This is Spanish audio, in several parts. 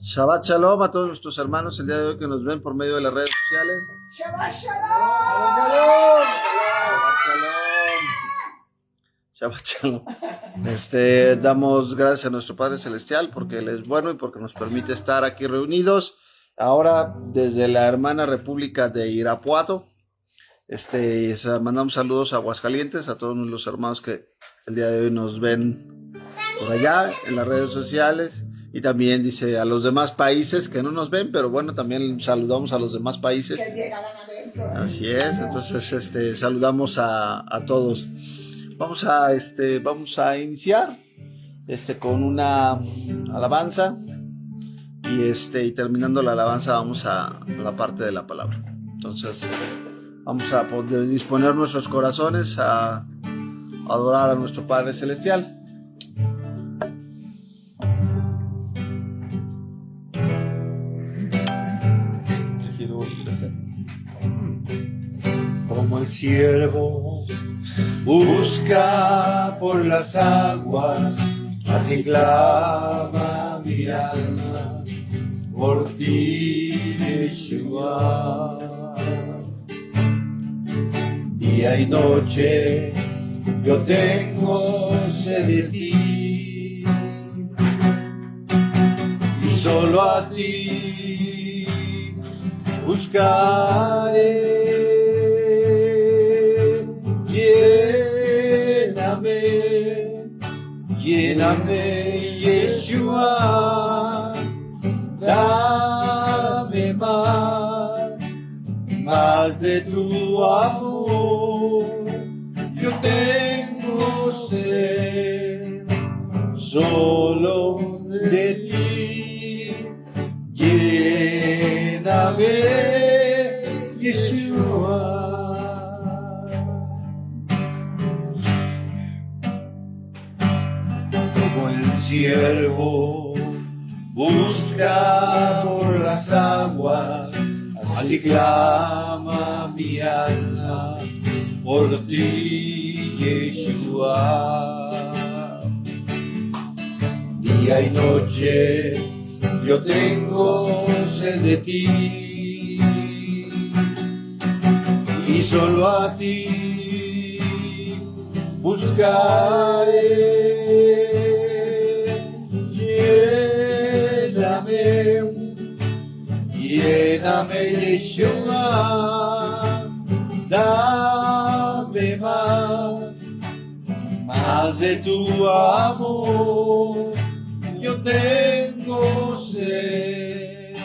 Shabbat Shalom a todos nuestros hermanos el día de hoy que nos ven por medio de las redes sociales. Shabbat Shalom. Shabbat Shalom. Damos gracias a nuestro Padre Celestial porque Él es bueno y porque nos permite estar aquí reunidos. Ahora desde la hermana República de Irapuato. Mandamos saludos a Aguascalientes, a todos los hermanos que el día de hoy nos ven por allá en las redes sociales. Y también dice a los demás países que no nos ven, pero bueno, también saludamos a los demás países. Que llegarán a verlo. Así es, entonces saludamos a todos. Vamos a iniciar con una alabanza y terminando la alabanza vamos a la parte de la palabra. Entonces vamos a poder disponer nuestros corazones a adorar a nuestro Padre Celestial. Como el siervo busca por las aguas, así clama mi alma por ti, Yeshua. Día y noche yo tengo sed de ti, y solo a ti buscaré. Lléname, Yeshua, dame más de tu amor. Yo tengo sed solo de ti. Lléname, Yeshua. Siervo busca por las aguas, así clama mi alma por ti, Yeshua. Día y noche yo tengo sed de ti, y solo a ti buscaré. Lléname, Yeshua, dame más de tu amor. Yo tengo sed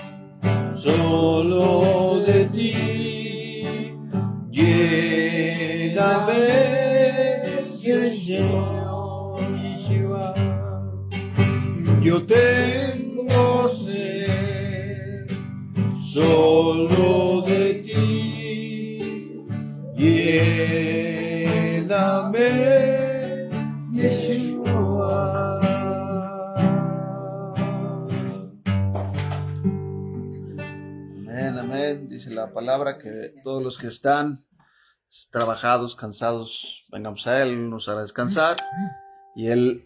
solo de ti. Lléname, Yeshua, yo tengo sed solo de ti. Lléname, Yeshua. Amén, amén. Dice la palabra que todos los que están trabajados, cansados, vengamos a Él, nos hará descansar. Y Él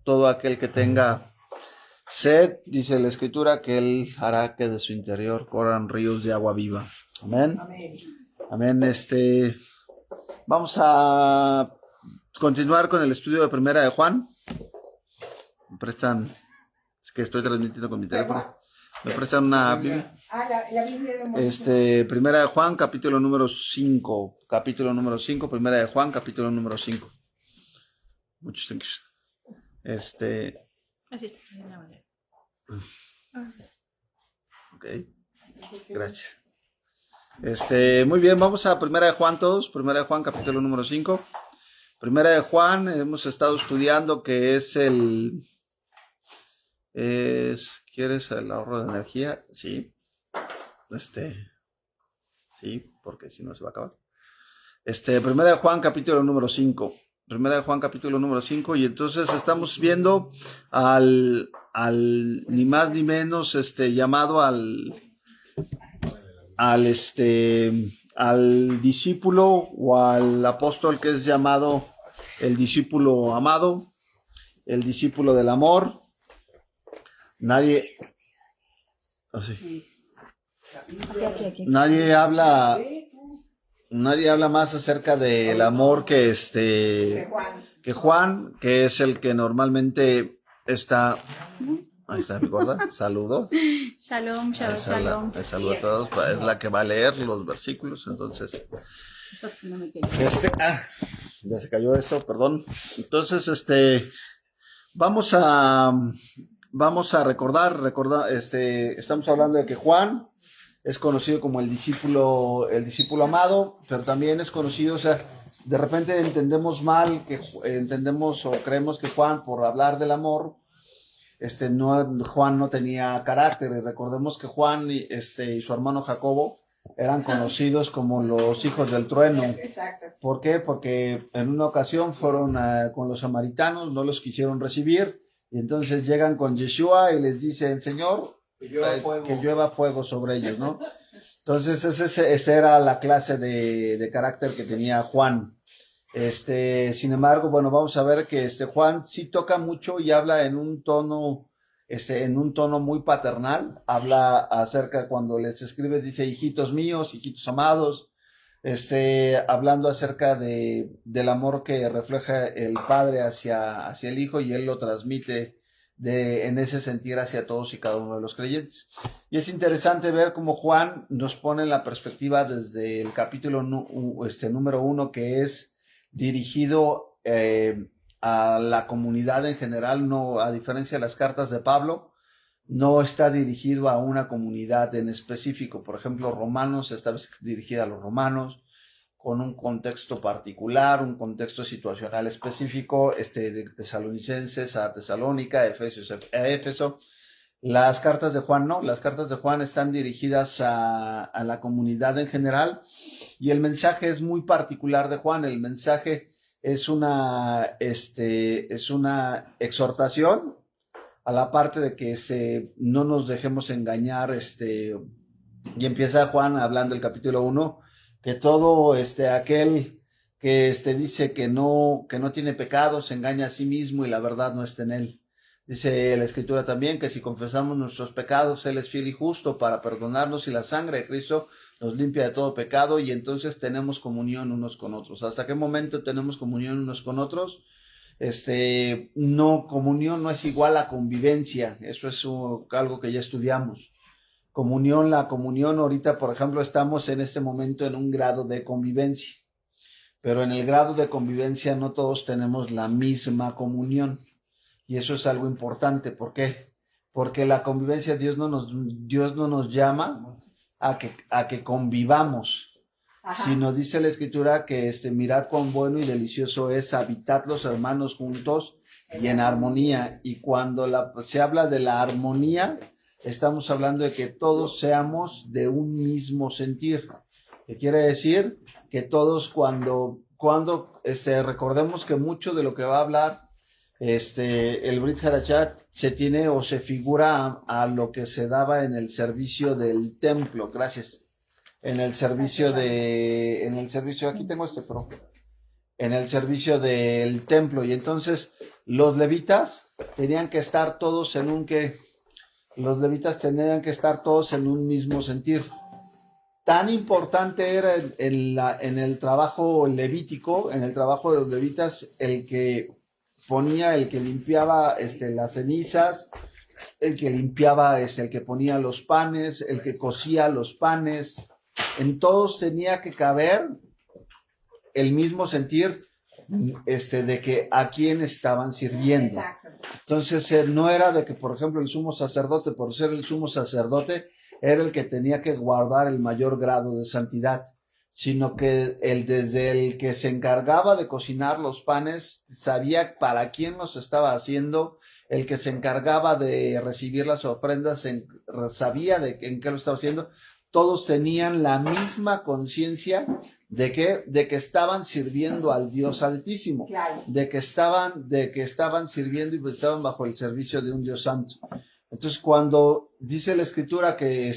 todo aquel que tenga sed, dice la Escritura, que Él hará que de su interior corran ríos de agua viva. Amén. Amén. Amén. Vamos a continuar con el estudio de Primera de Juan. Me prestan, es que estoy transmitiendo con mi teléfono. Me prestan una Biblia. La Biblia lo Primera de Juan, capítulo número 5. Primera de Juan, capítulo número 5. Muchos thanks. Así está. Ok. Gracias. Muy bien, vamos a Primera de Juan todos. Primera de Juan, capítulo número 5. Primera de Juan, hemos estado estudiando que ¿quieres el ahorro de energía? Sí. Sí, porque si no se va a acabar. Primera de Juan, capítulo número 5. Primera de Juan, capítulo número 5. Y entonces estamos viendo al ni más ni menos llamado al discípulo o al apóstol que es llamado el discípulo amado, el discípulo del amor. Nadie Así. Aquí. Nadie habla más acerca del amor que Juan, que es el que normalmente está. Ahí está mi gorda, saludo. Shalom, shalom. Saludo a todos, es la que va a leer los versículos, entonces. Ya se cayó esto, perdón. Entonces, vamos a recordar, estamos hablando de que Juan es conocido como el discípulo amado, pero también es conocido, o sea, de repente entendemos mal, entendemos o creemos que Juan, por hablar del amor, Juan no tenía carácter, y recordemos que Juan y su hermano Jacobo eran conocidos como los hijos del trueno. Exacto. ¿Por qué? Porque en una ocasión fueron con los samaritanos, no los quisieron recibir, y entonces llegan con Yeshua y les dicen, Señor, que llueva fuego sobre ellos, ¿no? Entonces esa era la clase de carácter que tenía Juan. Sin embargo, bueno, vamos a ver que Juan sí toca mucho y habla en un tono muy paternal. Habla acerca, cuando les escribe, dice, hijitos míos, hijitos amados, hablando acerca del amor que refleja el padre hacia el hijo, y él lo transmite en ese sentir hacia todos y cada uno de los creyentes. Y es interesante ver cómo Juan nos pone en la perspectiva desde el capítulo número 1, que es dirigido a la comunidad en general, no, a diferencia de las cartas de Pablo, no está dirigido a una comunidad en específico. Por ejemplo, Romanos está dirigida a los romanos, con un contexto particular, un contexto situacional específico, de Tesalonicenses a Tesalónica, Efesios a Éfeso. Las cartas de Juan no, las cartas de Juan están dirigidas a la comunidad en general, y el mensaje es muy particular de Juan. El mensaje es una exhortación, a la parte de que no nos dejemos engañar, y empieza Juan hablando el capítulo 1, que todo aquel que dice que no tiene pecado se engaña a sí mismo y la verdad no está en él. Dice la Escritura también que si confesamos nuestros pecados, Él es fiel y justo para perdonarnos, y la sangre de Cristo nos limpia de todo pecado, y entonces tenemos comunión unos con otros. ¿Hasta qué momento tenemos comunión unos con otros? Comunión no es igual a convivencia. Eso es algo que ya estudiamos. La comunión ahorita, por ejemplo, estamos en este momento en un grado de convivencia, pero en el grado de convivencia no todos tenemos la misma comunión. Y eso es algo importante. ¿Por qué? Porque la convivencia, Dios no nos llama a que convivamos. Ajá. Sino dice la Escritura que mirad cuán bueno y delicioso es habitar los hermanos juntos y en armonía. Y cuando se habla de la armonía, estamos hablando de que todos seamos de un mismo sentir. ¿Qué quiere decir? Que todos cuando recordemos que mucho de lo que va a hablar el Brit Harachat se tiene o se figura a lo que se daba en el servicio del templo. Gracias. En el servicio, aquí tengo pero en el servicio del templo. Y entonces los levitas tenían que estar todos en un mismo sentir. Tan importante era en el trabajo levítico, en el trabajo de los levitas, el que limpiaba las cenizas, el que limpiaba el que ponía los panes, el que cocía los panes. En todos tenía que caber el mismo sentir de que a quién estaban sirviendo. Exacto. Entonces no era de que, por ejemplo, el sumo sacerdote, por ser el sumo sacerdote, era el que tenía que guardar el mayor grado de santidad, sino que desde el que se encargaba de cocinar los panes sabía para quién los estaba haciendo. El que se encargaba de recibir las ofrendas sabía en qué lo estaba haciendo. Todos tenían la misma conciencia de que estaban sirviendo al Dios Altísimo, Claro. de que estaban sirviendo y pues estaban bajo el servicio de un Dios santo. Entonces, cuando dice la Escritura que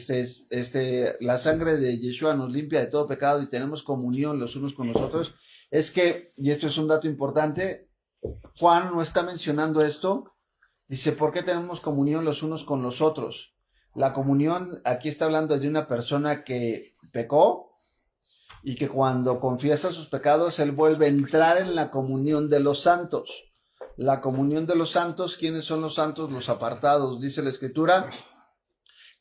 la sangre de Yeshua nos limpia de todo pecado y tenemos comunión los unos con los otros, es que, y esto es un dato importante, Juan no está mencionando esto. Dice, ¿por qué tenemos comunión los unos con los otros? La comunión, aquí está hablando de una persona que pecó y que cuando confiesa sus pecados, él vuelve a entrar en la comunión de los santos. La comunión de los santos, ¿quiénes son los santos? Los apartados. Dice la Escritura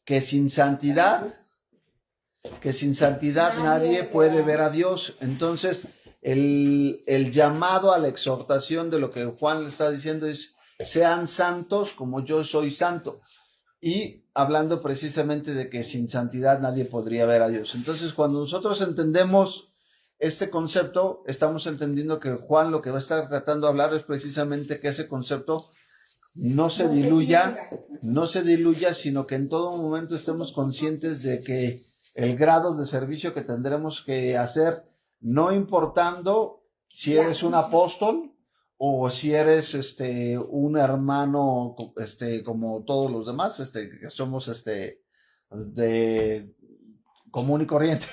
que sin santidad nadie puede ver a Dios. Entonces, el llamado a la exhortación de lo que Juan le está diciendo es, sean santos como yo soy santo. Y hablando precisamente de que sin santidad nadie podría ver a Dios. Entonces, cuando nosotros entendemos este concepto, estamos entendiendo que Juan lo que va a estar tratando de hablar es precisamente que ese concepto no se diluya, sino que en todo momento estemos conscientes de que el grado de servicio que tendremos que hacer, no importando si eres un apóstol o si eres un hermano como todos los demás, que somos de común y corriente,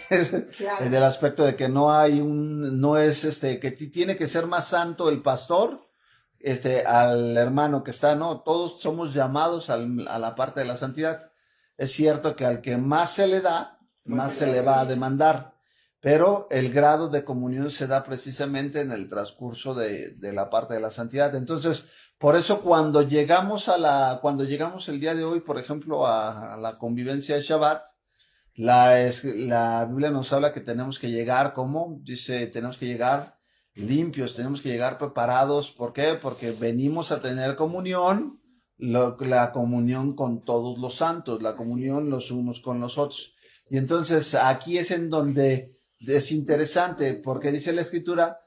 Claro. del aspecto de que no es que tiene que ser más santo el pastor al hermano que está, no, todos somos llamados a la parte de la santidad. Es cierto que al que más se le da, más se le va a demandar, pero el grado de comunión se da precisamente en el transcurso de la parte de la santidad. Entonces, por eso cuando llegamos el día de hoy, por ejemplo, a la convivencia de Shabbat, la Biblia nos habla que tenemos que llegar, ¿cómo? Dice, tenemos que llegar limpios, tenemos que llegar preparados. ¿Por qué? Porque venimos a tener comunión, la comunión con todos los santos, la comunión los unos con los otros. Y entonces aquí es en donde es interesante, porque dice la Escritura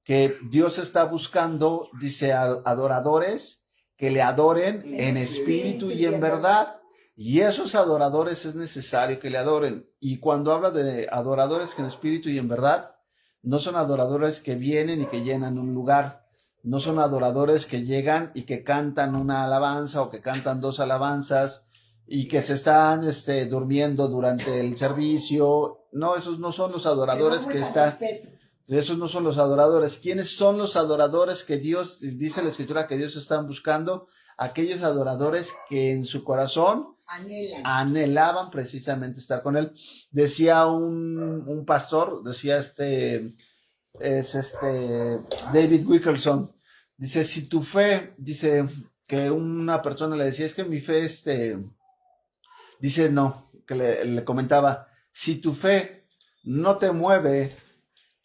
que Dios está buscando, dice, adoradores que le adoren en espíritu y en verdad. Y esos adoradores es necesario que le adoren. Y cuando habla de adoradores que en espíritu y en verdad, no son adoradores que vienen y que llenan un lugar. No son adoradores que llegan y que cantan una alabanza o que cantan dos alabanzas y que se están durmiendo durante el servicio. No, esos no son los adoradores que están. Esos no son los adoradores. ¿Quiénes son los adoradores que Dios, dice la Escritura, que Dios está buscando? Aquellos adoradores que en su corazón anhelaban precisamente estar con Él. Decía un pastor, decía David Wilkerson, dice, si tu fe, dice que una persona le decía, es que mi fe, dice no, que le comentaba, si tu fe no te mueve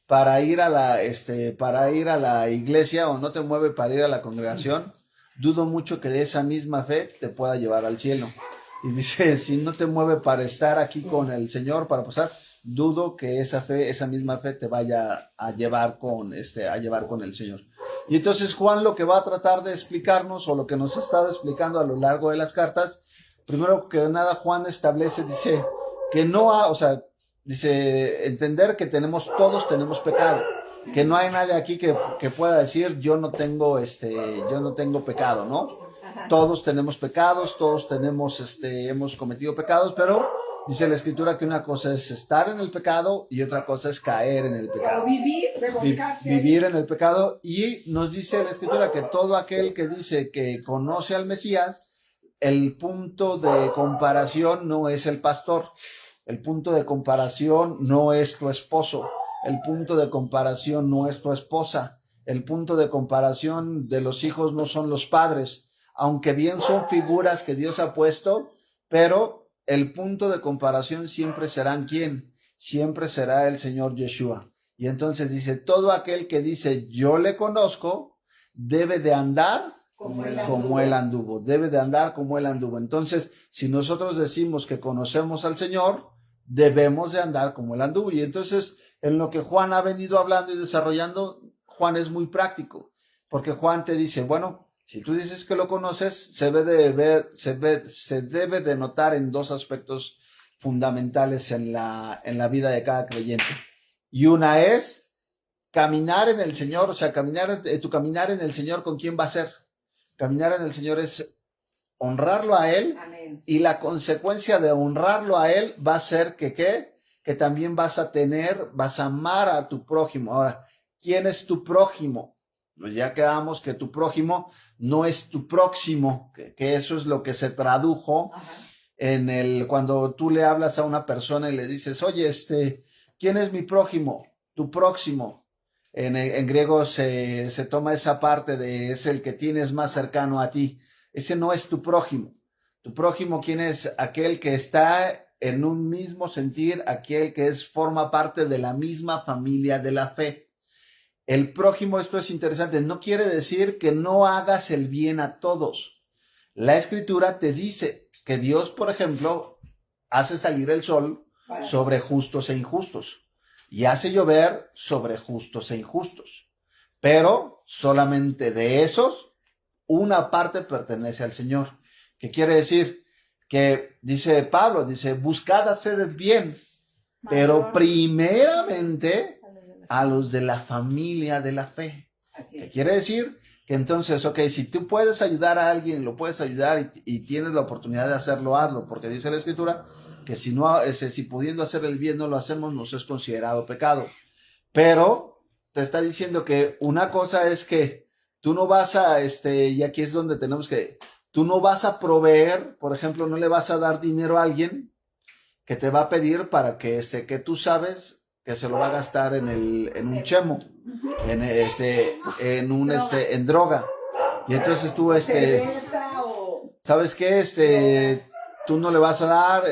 para ir a la iglesia o no te mueve para ir a la congregación, dudo mucho que esa misma fe te pueda llevar al cielo. Y dice, si no te mueve para estar aquí con el Señor, para pasar, dudo que esa misma fe te vaya a llevar con el Señor. Y entonces Juan lo que va a tratar de explicarnos, o lo que nos ha estado explicando a lo largo de las cartas, primero que nada Juan establece, dice, que dice, entender que todos tenemos pecado, que no hay nadie aquí que pueda decir, yo no tengo pecado, ¿no? Todos tenemos pecados, todos hemos cometido pecados, pero dice la Escritura que una cosa es estar en el pecado y otra cosa es caer en el pecado. Vivir en el pecado. Y nos dice la Escritura que todo aquel que dice que conoce al Mesías, el punto de comparación no es el pastor, el punto de comparación no es tu esposo, el punto de comparación no es tu esposa, el punto de comparación de los hijos no son los padres, aunque bien son figuras que Dios ha puesto, pero el punto de comparación siempre serán ¿quién? Siempre será el Señor Yeshua. Y entonces dice, todo aquel que dice yo le conozco, debe de andar como él anduvo, debe de andar como él anduvo. Entonces, si nosotros decimos que conocemos al Señor, debemos de andar como él anduvo. Y entonces, en lo que Juan ha venido hablando y desarrollando, Juan es muy práctico, porque Juan te dice, bueno, si tú dices que lo conoces, se debe de notar en dos aspectos fundamentales en la vida de cada creyente. Y una es caminar en el Señor, o sea, tu caminar en el Señor, ¿con quién va a ser? Caminar en el Señor es honrarlo a Él. Amén. Y la consecuencia de honrarlo a Él va a ser que también vas a amar a tu prójimo. Ahora, ¿quién es tu prójimo? Pues ya quedamos que tu prójimo no es tu próximo, que eso es lo que se tradujo cuando tú le hablas a una persona y le dices, oye, ¿quién es mi prójimo? Tu próximo. En griego se toma esa parte de es el que tienes más cercano a ti. Ese no es tu prójimo. Tu prójimo, ¿quién es? Aquel que está en un mismo sentir, aquel que forma parte de la misma familia de la fe. El prójimo, esto es interesante, no quiere decir que no hagas el bien a todos. La Escritura te dice que Dios, por ejemplo, hace salir el sol sobre justos e injustos y hace llover sobre justos e injustos. Pero solamente de esos, una parte pertenece al Señor. ¿Qué quiere decir? Que dice Pablo, dice, buscad hacer el bien, pero primeramente a los de la familia de la fe. ¿Qué quiere decir? Que entonces, ok, si tú puedes ayudar a alguien, lo puedes ayudar y tienes la oportunidad de hacerlo, hazlo, porque dice la Escritura que si pudiendo hacer el bien no lo hacemos, nos es considerado pecado. Pero te está diciendo que una cosa es que tú no vas a, y aquí es donde tenemos que, tú no vas a proveer, por ejemplo, no le vas a dar dinero a alguien que te va a pedir para que que tú sabes que se lo va a gastar en un chemo, en droga. Y entonces tú, ¿sabes qué? Tú no le vas a dar,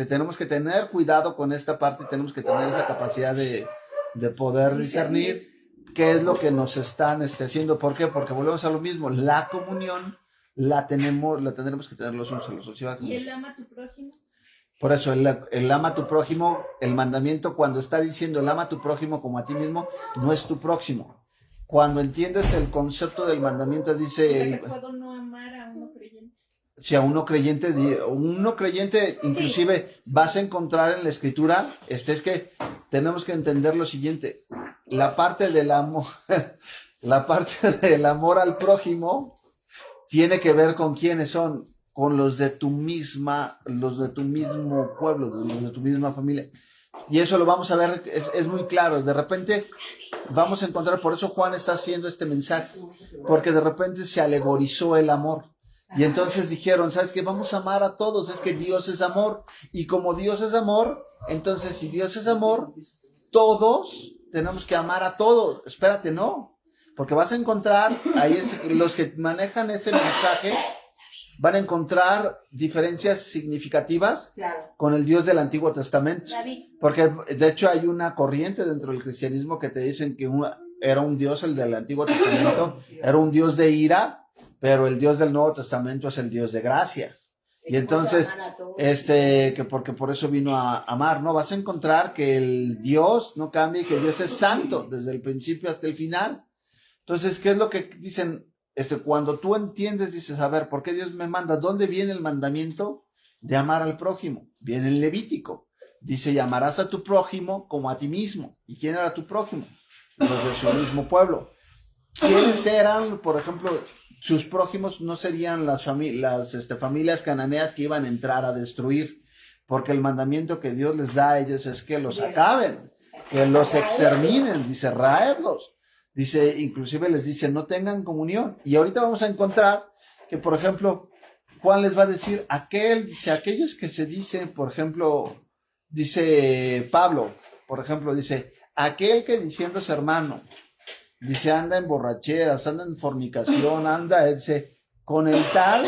tenemos que tener cuidado con esta parte, tenemos que tener esa capacidad de poder discernir qué es lo que nos están haciendo. ¿Por qué? Porque volvemos a lo mismo, la comunión la tendremos que tener los unos a los otros. ¿Y el ama a tu prójimo? Por eso, el ama a tu prójimo, el mandamiento, cuando está diciendo el ama a tu prójimo como a ti mismo, no es tu próximo. Cuando entiendes el concepto del mandamiento, dice... ¿Puedo no amar a uno creyente? Si a uno creyente inclusive sí. Vas a encontrar en la Escritura, es que tenemos que entender lo siguiente, la parte del amor al prójimo tiene que ver con quiénes son, con los de tu mismo pueblo, los de tu misma familia. Y eso lo vamos a ver, es muy claro. De repente vamos a encontrar, por eso Juan está haciendo este mensaje, porque de repente se alegorizó el amor. Y entonces dijeron, ¿sabes qué? Vamos a amar a todos, es que Dios es amor. Y como Dios es amor, entonces si Dios es amor, todos tenemos que amar a todos. Espérate, no. Porque vas a encontrar, los que manejan ese mensaje, van a encontrar diferencias significativas con el Dios del Antiguo Testamento. Porque de hecho hay una corriente dentro del cristianismo que te dicen que era un Dios, el del Antiguo Testamento, era un Dios de ira, pero el Dios del Nuevo Testamento es el Dios de gracia. Y entonces, que porque por eso vino a amar, ¿no? Vas a encontrar que el Dios no cambia y que Dios es santo desde el principio hasta el final. Entonces, ¿qué es lo que dicen? Cuando tú entiendes, dices, a ver, ¿por qué Dios me manda? ¿Dónde viene el mandamiento de amar al prójimo? Viene en Levítico. Dice, y amarás a tu prójimo como a ti mismo. ¿Y quién era tu prójimo? Los de su mismo pueblo. ¿Quiénes eran, por ejemplo, sus prójimos? No serían las familias cananeas que iban a entrar a destruir, porque el mandamiento que Dios les da a ellos es que los acaben, que los exterminen, dice, raedlos. Dice, inclusive les dice, no tengan comunión. Y ahorita vamos a encontrar que, por ejemplo, Juan les va a decir, aquellos que se dicen, por ejemplo, dice Pablo, por ejemplo, dice, aquel que diciéndose hermano, dice, anda en borracheras, anda en fornicación, dice, con el tal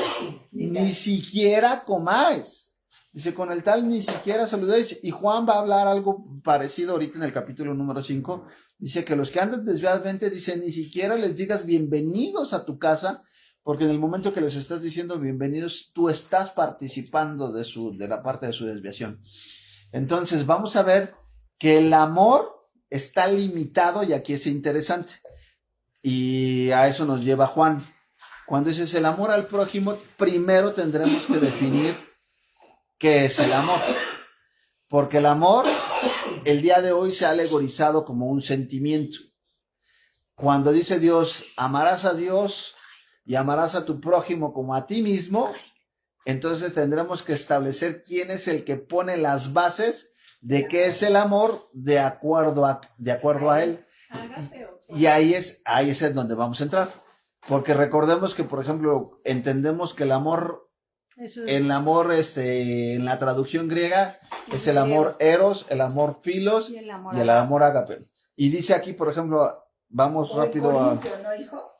ni siquiera comáis. Dice, con el tal ni siquiera saludéis. Y Juan va a hablar algo parecido ahorita en el capítulo número 5. Dice que los que andan desviadamente, dice, ni siquiera les digas bienvenidos a tu casa, porque en el momento que les estás diciendo bienvenidos, tú estás participando de la parte de su desviación. Entonces, vamos a ver que el amor está limitado, y aquí es interesante. Y a eso nos lleva Juan. Cuando dices el amor al prójimo, primero tendremos que definir qué es el amor. Porque el amor, el día de hoy se ha alegorizado como un sentimiento. Cuando dice Dios, amarás a Dios y amarás a tu prójimo como a ti mismo, entonces tendremos que establecer quién es el que pone las bases de qué es el amor de acuerdo a él. Y ahí es donde vamos a entrar. Porque recordemos que, por ejemplo, entendemos que el amor Eso es. El amor, en la traducción griega, es el amor eros, el amor filos Y el amor y el amor ágape. Y dice aquí, por ejemplo, vamos O el rápido a... Corintio, ¿no, hijo?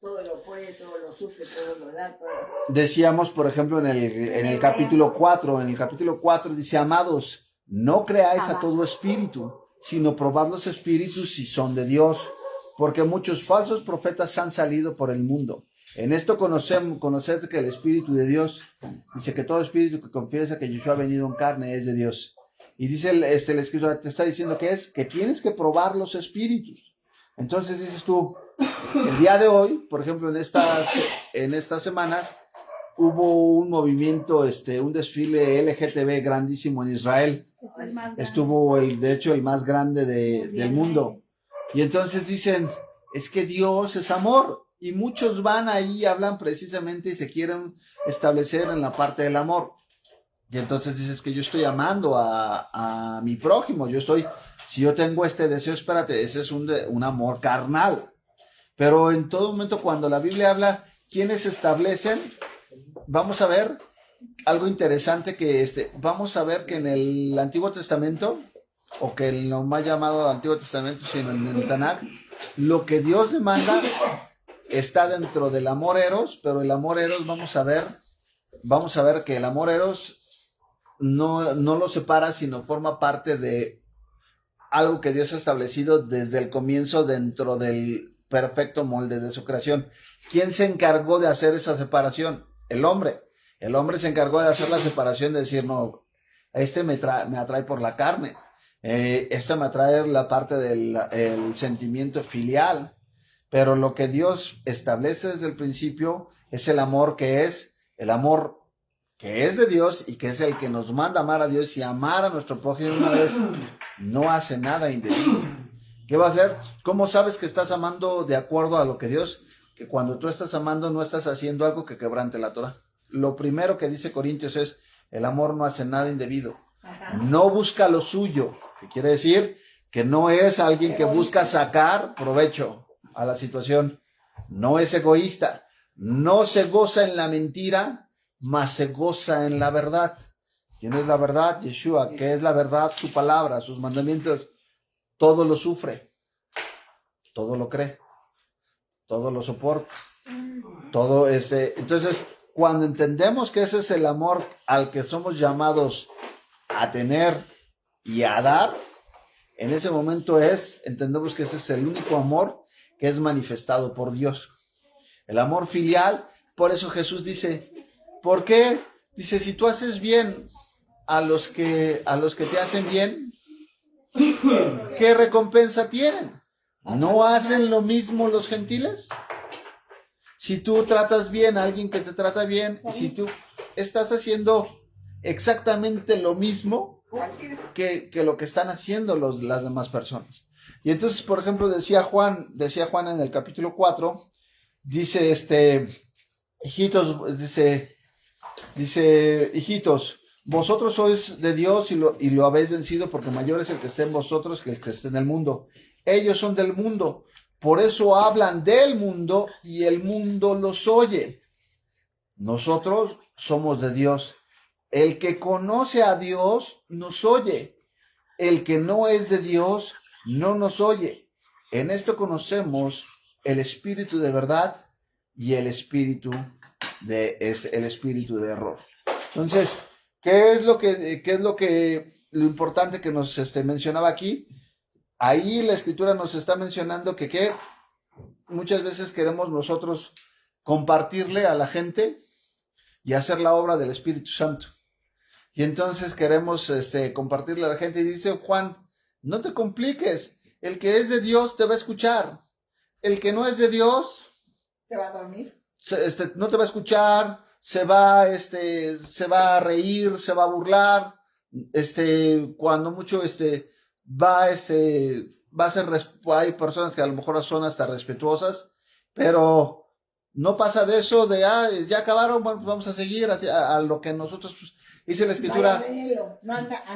Todo lo puede, todo lo sufre, todo lo da, todo. Decíamos, por ejemplo, en el capítulo 4, dice, amados, no creáis a todo espíritu, sino probad los espíritus si son de Dios, porque muchos falsos profetas han salido por el mundo. En esto conoced que el Espíritu de Dios, dice que todo espíritu que confiesa que Yeshua ha venido en carne es de Dios. Y dice el escritor, te está diciendo que tienes que probar los espíritus. Entonces dices tú, el día de hoy, por ejemplo, en estas semanas, hubo un movimiento, un desfile LGTB grandísimo en Israel. Es el más grande. Estuvo, de hecho, el más grande del mundo. Y entonces dicen, es que Dios es amor. Y muchos van ahí y hablan precisamente y se quieren establecer en la parte del amor. Y entonces dices que yo estoy amando a mi prójimo. Si yo tengo este deseo, espérate, ese es un amor carnal. Pero en todo momento cuando la Biblia habla, ¿quiénes establecen? Vamos a ver algo interesante vamos a ver que en el Antiguo Testamento, o que no más llamado Antiguo Testamento, sino en el Tanakh, lo que Dios demanda está dentro del amor eros, pero el amor eros vamos a ver que el amor eros no lo separa, sino forma parte de algo que Dios ha establecido desde el comienzo dentro del perfecto molde de su creación. ¿Quién se encargó de hacer esa separación? El hombre. El hombre se encargó de hacer la separación, de decir, no, me atrae por la carne, me atrae la parte del sentimiento filial, pero lo que Dios establece desde el principio es el amor que es de Dios y que es el que nos manda amar a Dios y amar a nuestro prójimo una vez, no hace nada indebido. ¿Qué va a hacer? ¿Cómo sabes que estás amando de acuerdo a lo que Dios? Que cuando tú estás amando no estás haciendo algo que quebrante la Torah. Lo primero que dice Corintios es, el amor no hace nada indebido. Ajá. No busca lo suyo. ¿Qué quiere decir? Que no es alguien que busca sacar provecho a la situación. No es egoísta. No se goza en la mentira, mas se goza en la verdad. ¿Quién es la verdad? Yeshua. ¿Qué es la verdad? Su palabra, sus mandamientos. Todo lo sufre. Todo lo cree. Todo lo soporta. Todo entonces, cuando entendemos que ese es el amor al que somos llamados a tener y a dar, en ese momento entendemos que ese es el único amor que es manifestado por Dios. El amor filial, por eso Jesús dice, ¿por qué? Dice, si tú haces bien a los que te hacen bien, ¿qué recompensa tienen? ¿No hacen lo mismo los gentiles? Si tú tratas bien a alguien que te trata bien, si tú estás haciendo exactamente lo mismo que lo que están haciendo las demás personas. Y entonces, por ejemplo, decía Juan en el capítulo 4, dice, hijitos, dice, hijitos, vosotros sois de Dios y lo habéis vencido, porque mayor es el que esté en vosotros que el que esté en el mundo. Ellos son del mundo, por eso hablan del mundo y el mundo los oye. Nosotros somos de Dios. El que conoce a Dios nos oye. El que no es de Dios no nos oye. En esto conocemos el espíritu de verdad y el espíritu de error. Entonces, ¿qué es lo importante que nos mencionaba aquí? Ahí la escritura nos está mencionando que muchas veces queremos nosotros compartirle a la gente y hacer la obra del Espíritu Santo. Y entonces queremos compartirle a la gente y dice Juan, no te compliques, el que es de Dios te va a escuchar, el que no es de Dios ¿Se va a dormir? no te va a escuchar, se va a reír, se va a burlar, cuando mucho va a ser, hay personas que a lo mejor son hasta respetuosas, pero no pasa de eso de, ya acabaron, bueno, pues vamos a seguir a lo que nosotros, dice la escritura,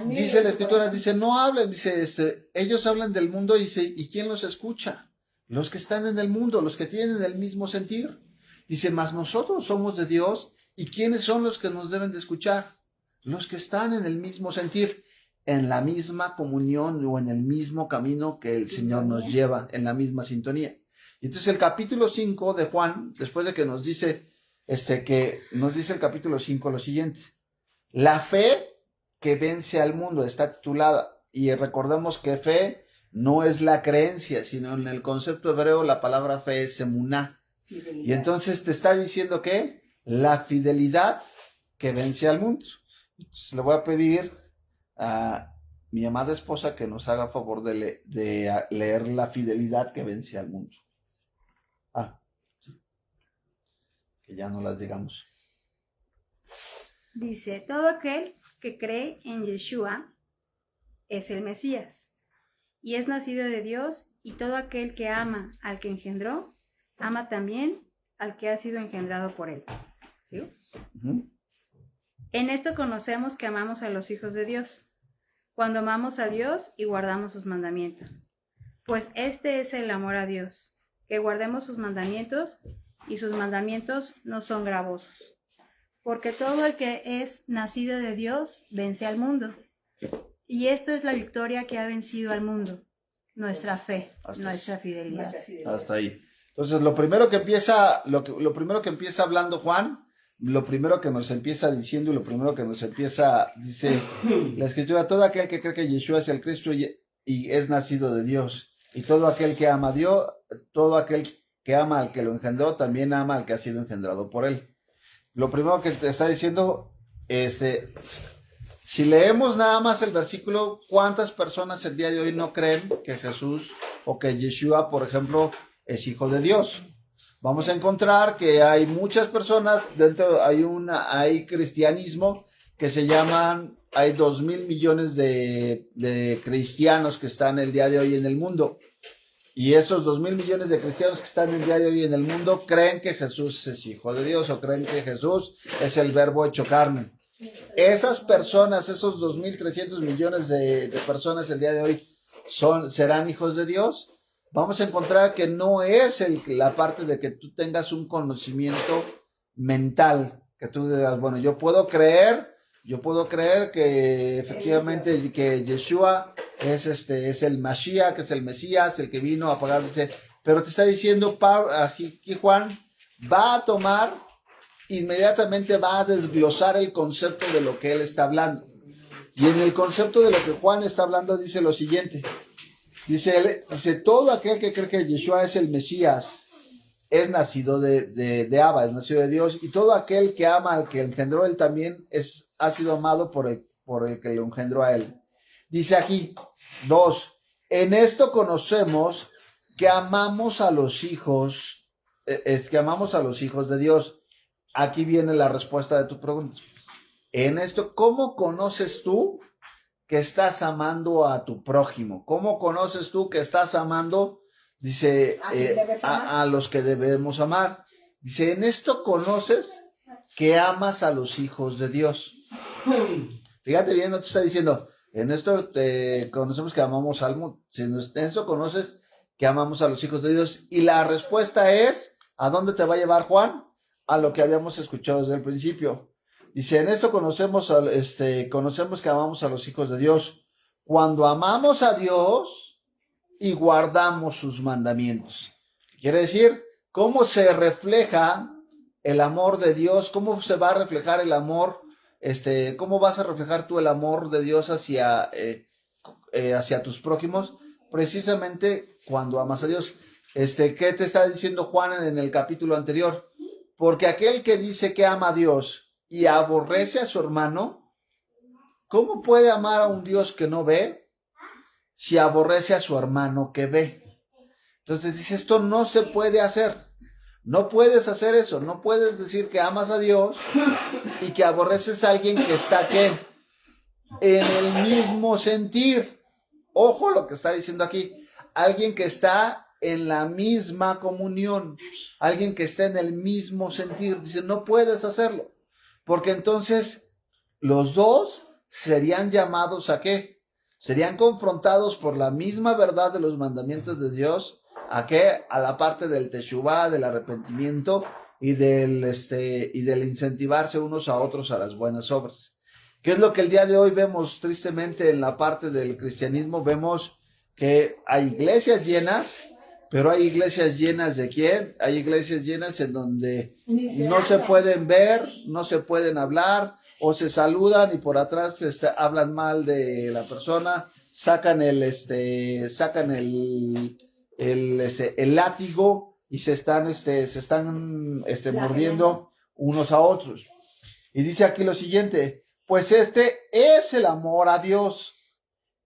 dice la escritura, dice, no hablen, dice, ellos hablan del mundo, dice, ¿y quién los escucha? Los que están en el mundo, los que tienen el mismo sentir. Dice, mas nosotros somos de Dios ¿Y quiénes son los que nos deben de escuchar? Los que están en el mismo sentir, en la misma comunión o en el mismo camino que el Señor nos lleva, en la misma sintonía. Y entonces el capítulo 5 de Juan, después de que nos dice, el capítulo 5 lo siguiente: la fe que vence al mundo está titulada, y recordemos que fe no es la creencia, sino en el concepto hebreo la palabra fe es emuná. Fidelidad. Y entonces te está diciendo que la fidelidad que vence al mundo. Entonces, le voy a pedir a mi amada esposa que nos haga favor de leer la fidelidad que vence al mundo. Sí. Que ya no las digamos. Dice, todo aquel que cree en Yeshua es el Mesías y es nacido de Dios, y todo aquel que ama al que engendró, ama también al que ha sido engendrado por él. ¿Sí? Uh-huh. En esto conocemos que amamos a los hijos de Dios, cuando amamos a Dios y guardamos sus mandamientos. Pues este es el amor a Dios, que guardemos sus mandamientos, y sus mandamientos no son gravosos. Porque todo el que es nacido de Dios vence al mundo. Y esto es la victoria que ha vencido al mundo, nuestra fe, nuestra fidelidad. Hasta ahí. Entonces, lo primero que empieza hablando Juan, lo primero que nos empieza diciendo y lo primero que nos empieza, dice la Escritura: todo aquel que cree que Yeshua es el Cristo y es nacido de Dios. Y todo aquel que ama a Dios, todo aquel que ama al que lo engendró, también ama al que ha sido engendrado por él. Lo primero que te está diciendo, si leemos nada más el versículo, ¿cuántas personas el día de hoy no creen que Jesús o que Yeshua, por ejemplo, es hijo de Dios? Vamos a encontrar que hay muchas personas, hay cristianismo que se llaman, hay 2,000 millones de cristianos que están el día de hoy en el mundo. Y esos 2,000 millones de cristianos que están el día de hoy en el mundo creen que Jesús es hijo de Dios o creen que Jesús es el verbo hecho carne. Esas personas, esos 2,300 millones de personas el día de hoy serán hijos de Dios. Vamos a encontrar que no es la parte de que tú tengas un conocimiento mental, que tú digas, bueno, yo puedo creer que efectivamente que Yeshua es el Mashiach, que es el Mesías, el que vino a pagar, pero te está diciendo aquí Juan va a tomar, inmediatamente va a desglosar el concepto de lo que él está hablando. Y en el concepto de lo que Juan está hablando dice lo siguiente. Dice, todo aquel que cree que Yeshua es el Mesías es nacido de Abba, es nacido de Dios, y todo aquel que ama al que engendró él también ha sido amado por el que lo engendró a él. Dice aquí, 2, en esto conocemos que amamos a los hijos, de Dios. Aquí viene la respuesta de tu pregunta. En esto, ¿cómo conoces tú que estás amando a tu prójimo? ¿Cómo conoces tú que estás amando, dice, a los que debemos amar? Dice, en esto conoces que amas a los hijos de Dios. Fíjate bien, no te está diciendo, en esto conocemos que amamos al mundo. En esto conoces que amamos a los hijos de Dios. Y la respuesta es, ¿a dónde te va a llevar Juan? A lo que habíamos escuchado desde el principio. Dice, en esto conocemos que amamos a los hijos de Dios, cuando amamos a Dios y guardamos sus mandamientos. Quiere decir, ¿cómo se refleja el amor de Dios? ¿Cómo se va a reflejar el amor? ¿Cómo vas a reflejar tú el amor de Dios hacia tus prójimos? Precisamente cuando amas a Dios. ¿Qué te está diciendo Juan en el capítulo anterior? Porque aquel que dice que ama a Dios y aborrece a su hermano, ¿cómo puede amar a un Dios que no ve si aborrece a su hermano que ve? Entonces dice, esto no se puede hacer. No puedes hacer eso. No puedes decir que amas a Dios y que aborreces a alguien que está ¿qué? En el mismo sentir. Ojo lo que está diciendo aquí. Alguien que está en la misma comunión. Alguien que está en el mismo sentir. Dice, no puedes hacerlo. Porque entonces los dos serían llamados ¿a qué? Serían confrontados por la misma verdad de los mandamientos de Dios. ¿A qué? A la parte del teshuvá, del arrepentimiento y del incentivarse unos a otros a las buenas obras. ¿Qué es lo que el día de hoy vemos tristemente en la parte del cristianismo? Vemos que hay iglesias llenas, pero hay iglesias llenas ¿de quién? Hay iglesias llenas en donde no se pueden ver, no se pueden hablar, o se saludan y por atrás hablan mal de la persona, sacan el látigo y se están mordiendo unos a otros. Y dice aquí lo siguiente: pues este es el amor a Dios,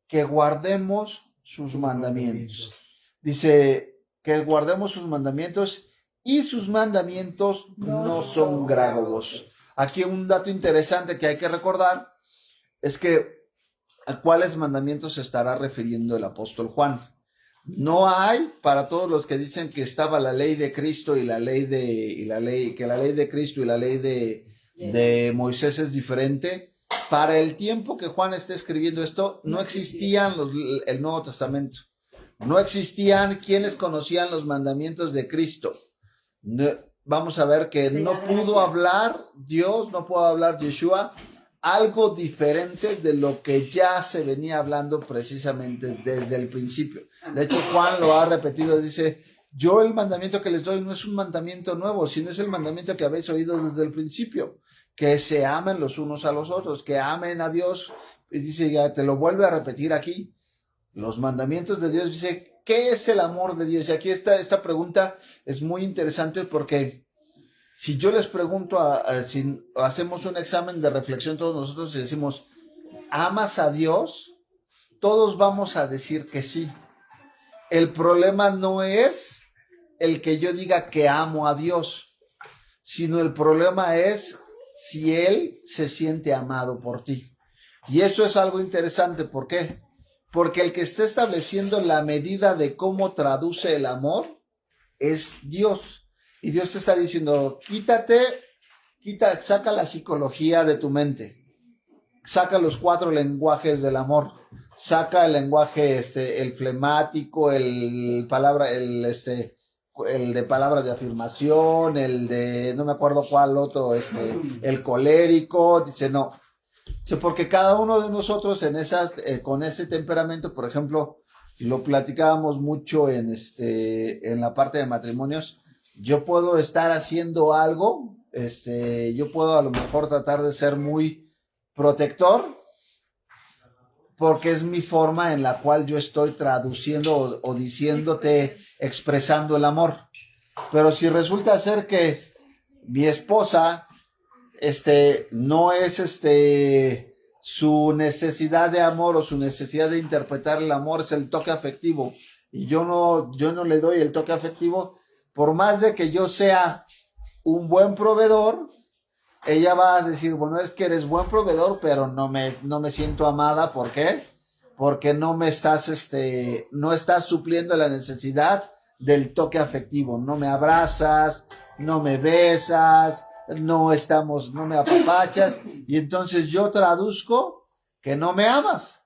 que guardemos sus mandamientos. Dice que guardemos sus mandamientos, y sus mandamientos no son grávagos. Aquí un dato interesante que hay que recordar es que a cuáles mandamientos se estará refiriendo el apóstol Juan. No hay, para todos los que dicen que estaba la ley de Cristo que la ley de Cristo y la ley de Moisés es diferente. Para el tiempo que Juan está escribiendo esto, no existían el Nuevo Testamento. No existían quienes conocían los mandamientos de Cristo. Vamos a ver que no pudo hablar Dios, no pudo hablar Yeshua, algo diferente de lo que ya se venía hablando precisamente desde el principio. De hecho, Juan lo ha repetido, dice: yo el mandamiento que les doy no es un mandamiento nuevo, sino es el mandamiento que habéis oído desde el principio, que se amen los unos a los otros, que amen a Dios. Y dice, ya te lo vuelve a repetir aquí, los mandamientos de Dios. Dice, ¿qué es el amor de Dios? Y aquí esta pregunta es muy interesante, porque si yo les pregunto, si hacemos un examen de reflexión todos nosotros y decimos, ¿amas a Dios? Todos vamos a decir que sí. El problema no es el que yo diga que amo a Dios, sino el problema es si Él se siente amado por ti. Y esto es algo interesante. ¿Por qué? Porque el que está estableciendo la medida de cómo traduce el amor es Dios. Y Dios te está diciendo, saca la psicología de tu mente. Saca los 4 lenguajes del amor. Saca el lenguaje, el flemático, el de palabras de afirmación, el de, no me acuerdo cuál otro, el colérico. Dice, no. Dice, porque cada uno de nosotros con ese temperamento, por ejemplo, lo platicábamos mucho en la parte de matrimonios. Yo puedo estar haciendo algo, yo puedo a lo mejor tratar de ser muy protector, porque es mi forma en la cual yo estoy traduciendo o diciéndote, expresando el amor. Pero si resulta ser que mi esposa, no es su necesidad de amor o su necesidad de interpretar el amor es el toque afectivo, y yo no le doy el toque afectivo, por más de que yo sea un buen proveedor, ella va a decir, bueno, es que eres buen proveedor, pero no me siento amada. ¿Por qué? Porque no estás supliendo la necesidad del toque afectivo. No me abrazas, no me besas, no me apapachas, y entonces yo traduzco que no me amas.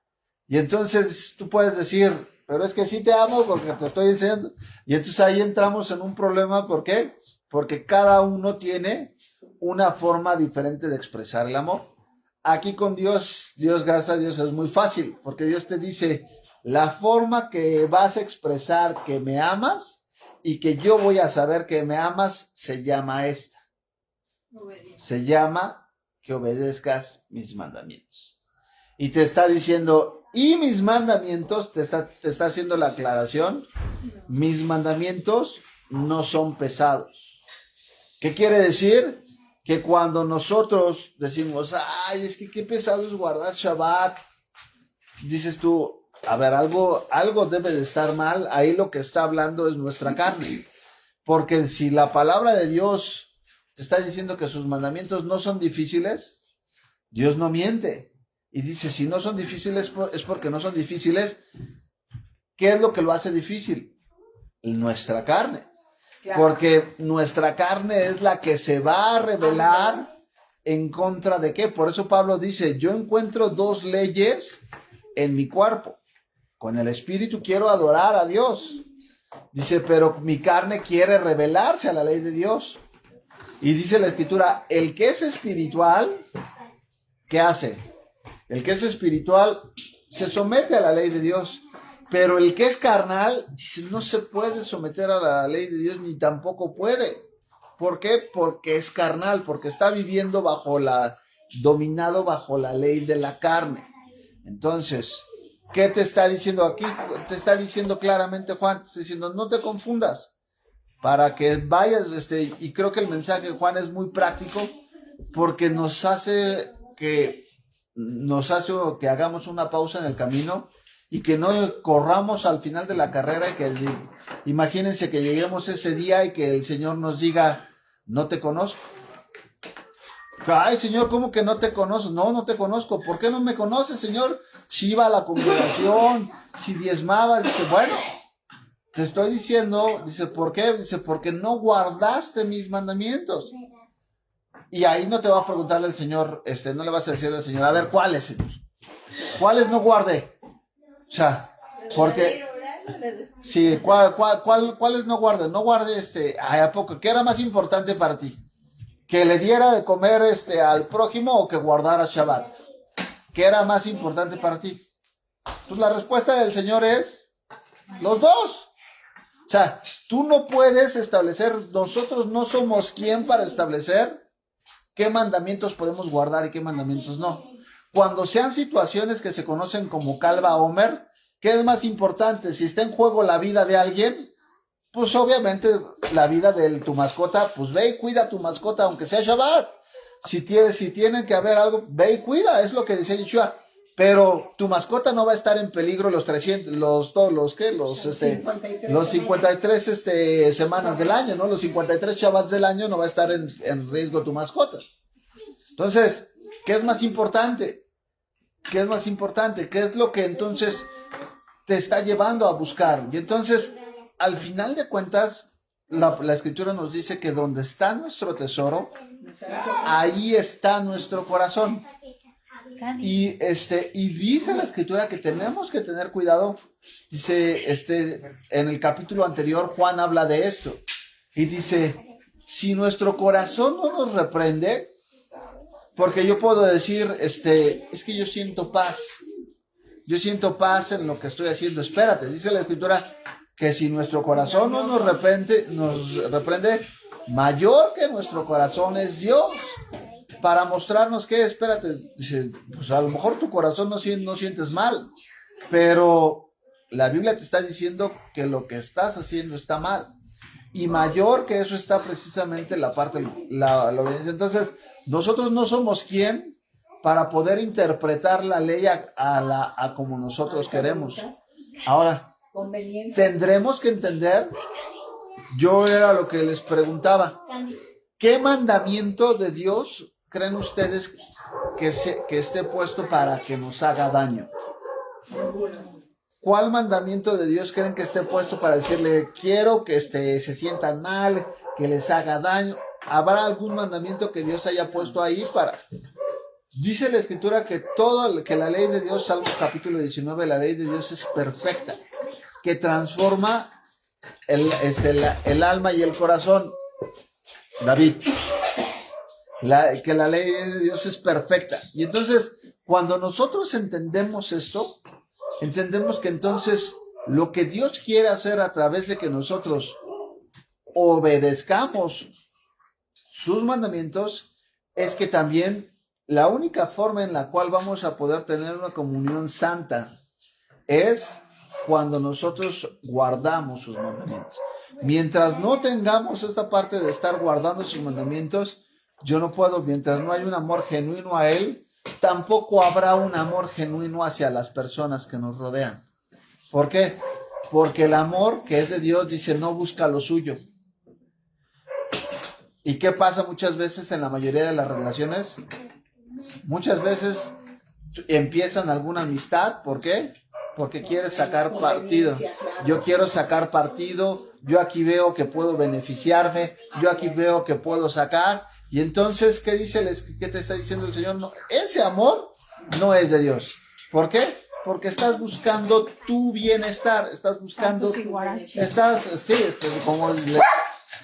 Y entonces tú puedes decir, pero es que sí te amo porque te estoy enseñando. Y entonces ahí entramos en un problema. ¿Por qué? Porque cada uno tiene una forma diferente de expresar el amor. Aquí con Dios, gracias a Dios, es muy fácil, porque Dios te dice, la forma que vas a expresar que me amas y que yo voy a saber que me amas se llama esta. Se llama que obedezcas mis mandamientos. Y te está diciendo, y mis mandamientos, te está haciendo la aclaración, mis mandamientos no son pesados. ¿Qué quiere decir? Que cuando nosotros decimos, ay, es que qué pesado es guardar Shabbat, dices tú, a ver, algo debe de estar mal. Ahí lo que está hablando es nuestra carne. Porque si la palabra de Dios te está diciendo que sus mandamientos no son difíciles, Dios no miente. Y dice, si no son difíciles, es porque no son difíciles. ¿Qué es lo que lo hace difícil? Nuestra carne. Claro. Porque nuestra carne es la que se va a rebelar en contra de qué. Por eso Pablo dice, yo encuentro 2 leyes en mi cuerpo. Con el espíritu quiero adorar a Dios. Dice, pero mi carne quiere rebelarse a la ley de Dios. Y dice la Escritura, el que es espiritual, ¿qué hace? El que es espiritual se somete a la ley de Dios. Pero el que es carnal, dice, no se puede someter a la ley de Dios ni tampoco puede. ¿Por qué? Porque es carnal, porque está viviendo dominado bajo la ley de la carne. Entonces, ¿qué te está diciendo aquí? Te está diciendo claramente Juan, te está diciendo, no te confundas, para que vayas, y creo que el mensaje de Juan es muy práctico, porque nos hace que hagamos una pausa en el camino, y que no corramos al final de la carrera, y que imagínense que lleguemos ese día y que el Señor nos diga, no te conozco. Ay, Señor, ¿cómo que no te conozco? No, no te conozco. ¿Por qué no me conoces, Señor? Si iba a la congregación, si diezmaba. Dice, bueno, te estoy diciendo, dice, ¿por qué? Dice, porque no guardaste mis mandamientos. Y ahí no te va a preguntarle el Señor, no le vas a decirle al Señor, a ver, ¿cuáles, Señor? ¿Cuáles no guardé? O sea, porque... Sí, ¿cuáles no guardé? No guardé, ¿a poco? ¿Qué era más importante para ti? ¿Que le diera de comer al prójimo o que guardara Shabbat? ¿Qué era más importante para ti? Pues la respuesta del Señor es los dos. O sea, tú no puedes establecer, nosotros no somos quien para establecer qué mandamientos podemos guardar y qué mandamientos no. Cuando sean situaciones que se conocen como Calva Omer, ¿qué es más importante? Si está en juego la vida de alguien, pues obviamente la vida de tu mascota, pues ve y cuida a tu mascota, aunque sea Shabbat. Si tiene que haber algo, ve y cuida, es lo que dice Yeshua. Pero tu mascota no va a estar en peligro los 53 semanas del año, ¿no? Los 53 Shabbats del año no va a estar en riesgo tu mascota. Entonces, ¿qué es más importante? ¿Qué es más importante? ¿Qué es lo que entonces te está llevando a buscar? Y entonces, al final de cuentas, la Escritura nos dice que donde está nuestro tesoro, ahí está nuestro corazón. Y dice la Escritura que tenemos que tener cuidado. Dice, en el capítulo anterior, Juan habla de esto. Y dice, si nuestro corazón no nos reprende, porque yo puedo decir, es que yo siento paz. Yo siento paz en lo que estoy haciendo. Espérate, dice la Escritura que si nuestro corazón no nos reprende, mayor que nuestro corazón es Dios. Para mostrarnos que, espérate, dice, pues a lo mejor tu corazón no sientes mal, pero la Biblia te está diciendo que lo que estás haciendo está mal. Y mayor que eso está precisamente la parte, la obediencia. Entonces, nosotros no somos quien para poder interpretar la ley a como nosotros queremos. Ahora, tendremos que entender, yo era lo que les preguntaba, ¿qué mandamiento de Dios creen ustedes que esté puesto para que nos haga daño? ¿Cuál mandamiento de Dios creen que esté puesto para decirle, quiero que se sientan mal, que les haga daño? ¿Habrá algún mandamiento que Dios haya puesto ahí para...? Dice la Escritura que que la ley de Dios, Salmo capítulo 19, la ley de Dios es perfecta, que transforma el alma y el corazón. David, que la ley de Dios es perfecta. Y entonces, cuando nosotros entendemos esto, entendemos que entonces lo que Dios quiere hacer a través de que nosotros obedezcamos sus mandamientos es que también la única forma en la cual vamos a poder tener una comunión santa es cuando nosotros guardamos sus mandamientos. Mientras no tengamos esta parte de estar guardando sus mandamientos, yo no puedo, mientras no hay un amor genuino a Él, tampoco habrá un amor genuino hacia las personas que nos rodean. ¿Por qué? Porque el amor que es de Dios dice, no busca lo suyo. ¿Y qué pasa muchas veces en la mayoría de las relaciones? Muchas veces empiezan alguna amistad, ¿por qué? Porque quieres sacar partido. Yo quiero sacar partido, yo aquí veo que puedo beneficiarme, yo aquí veo que puedo sacar. Y entonces, ¿qué te está diciendo el Señor? No, ese amor no es de Dios. ¿Por qué? Porque estás buscando tu bienestar, estás buscando,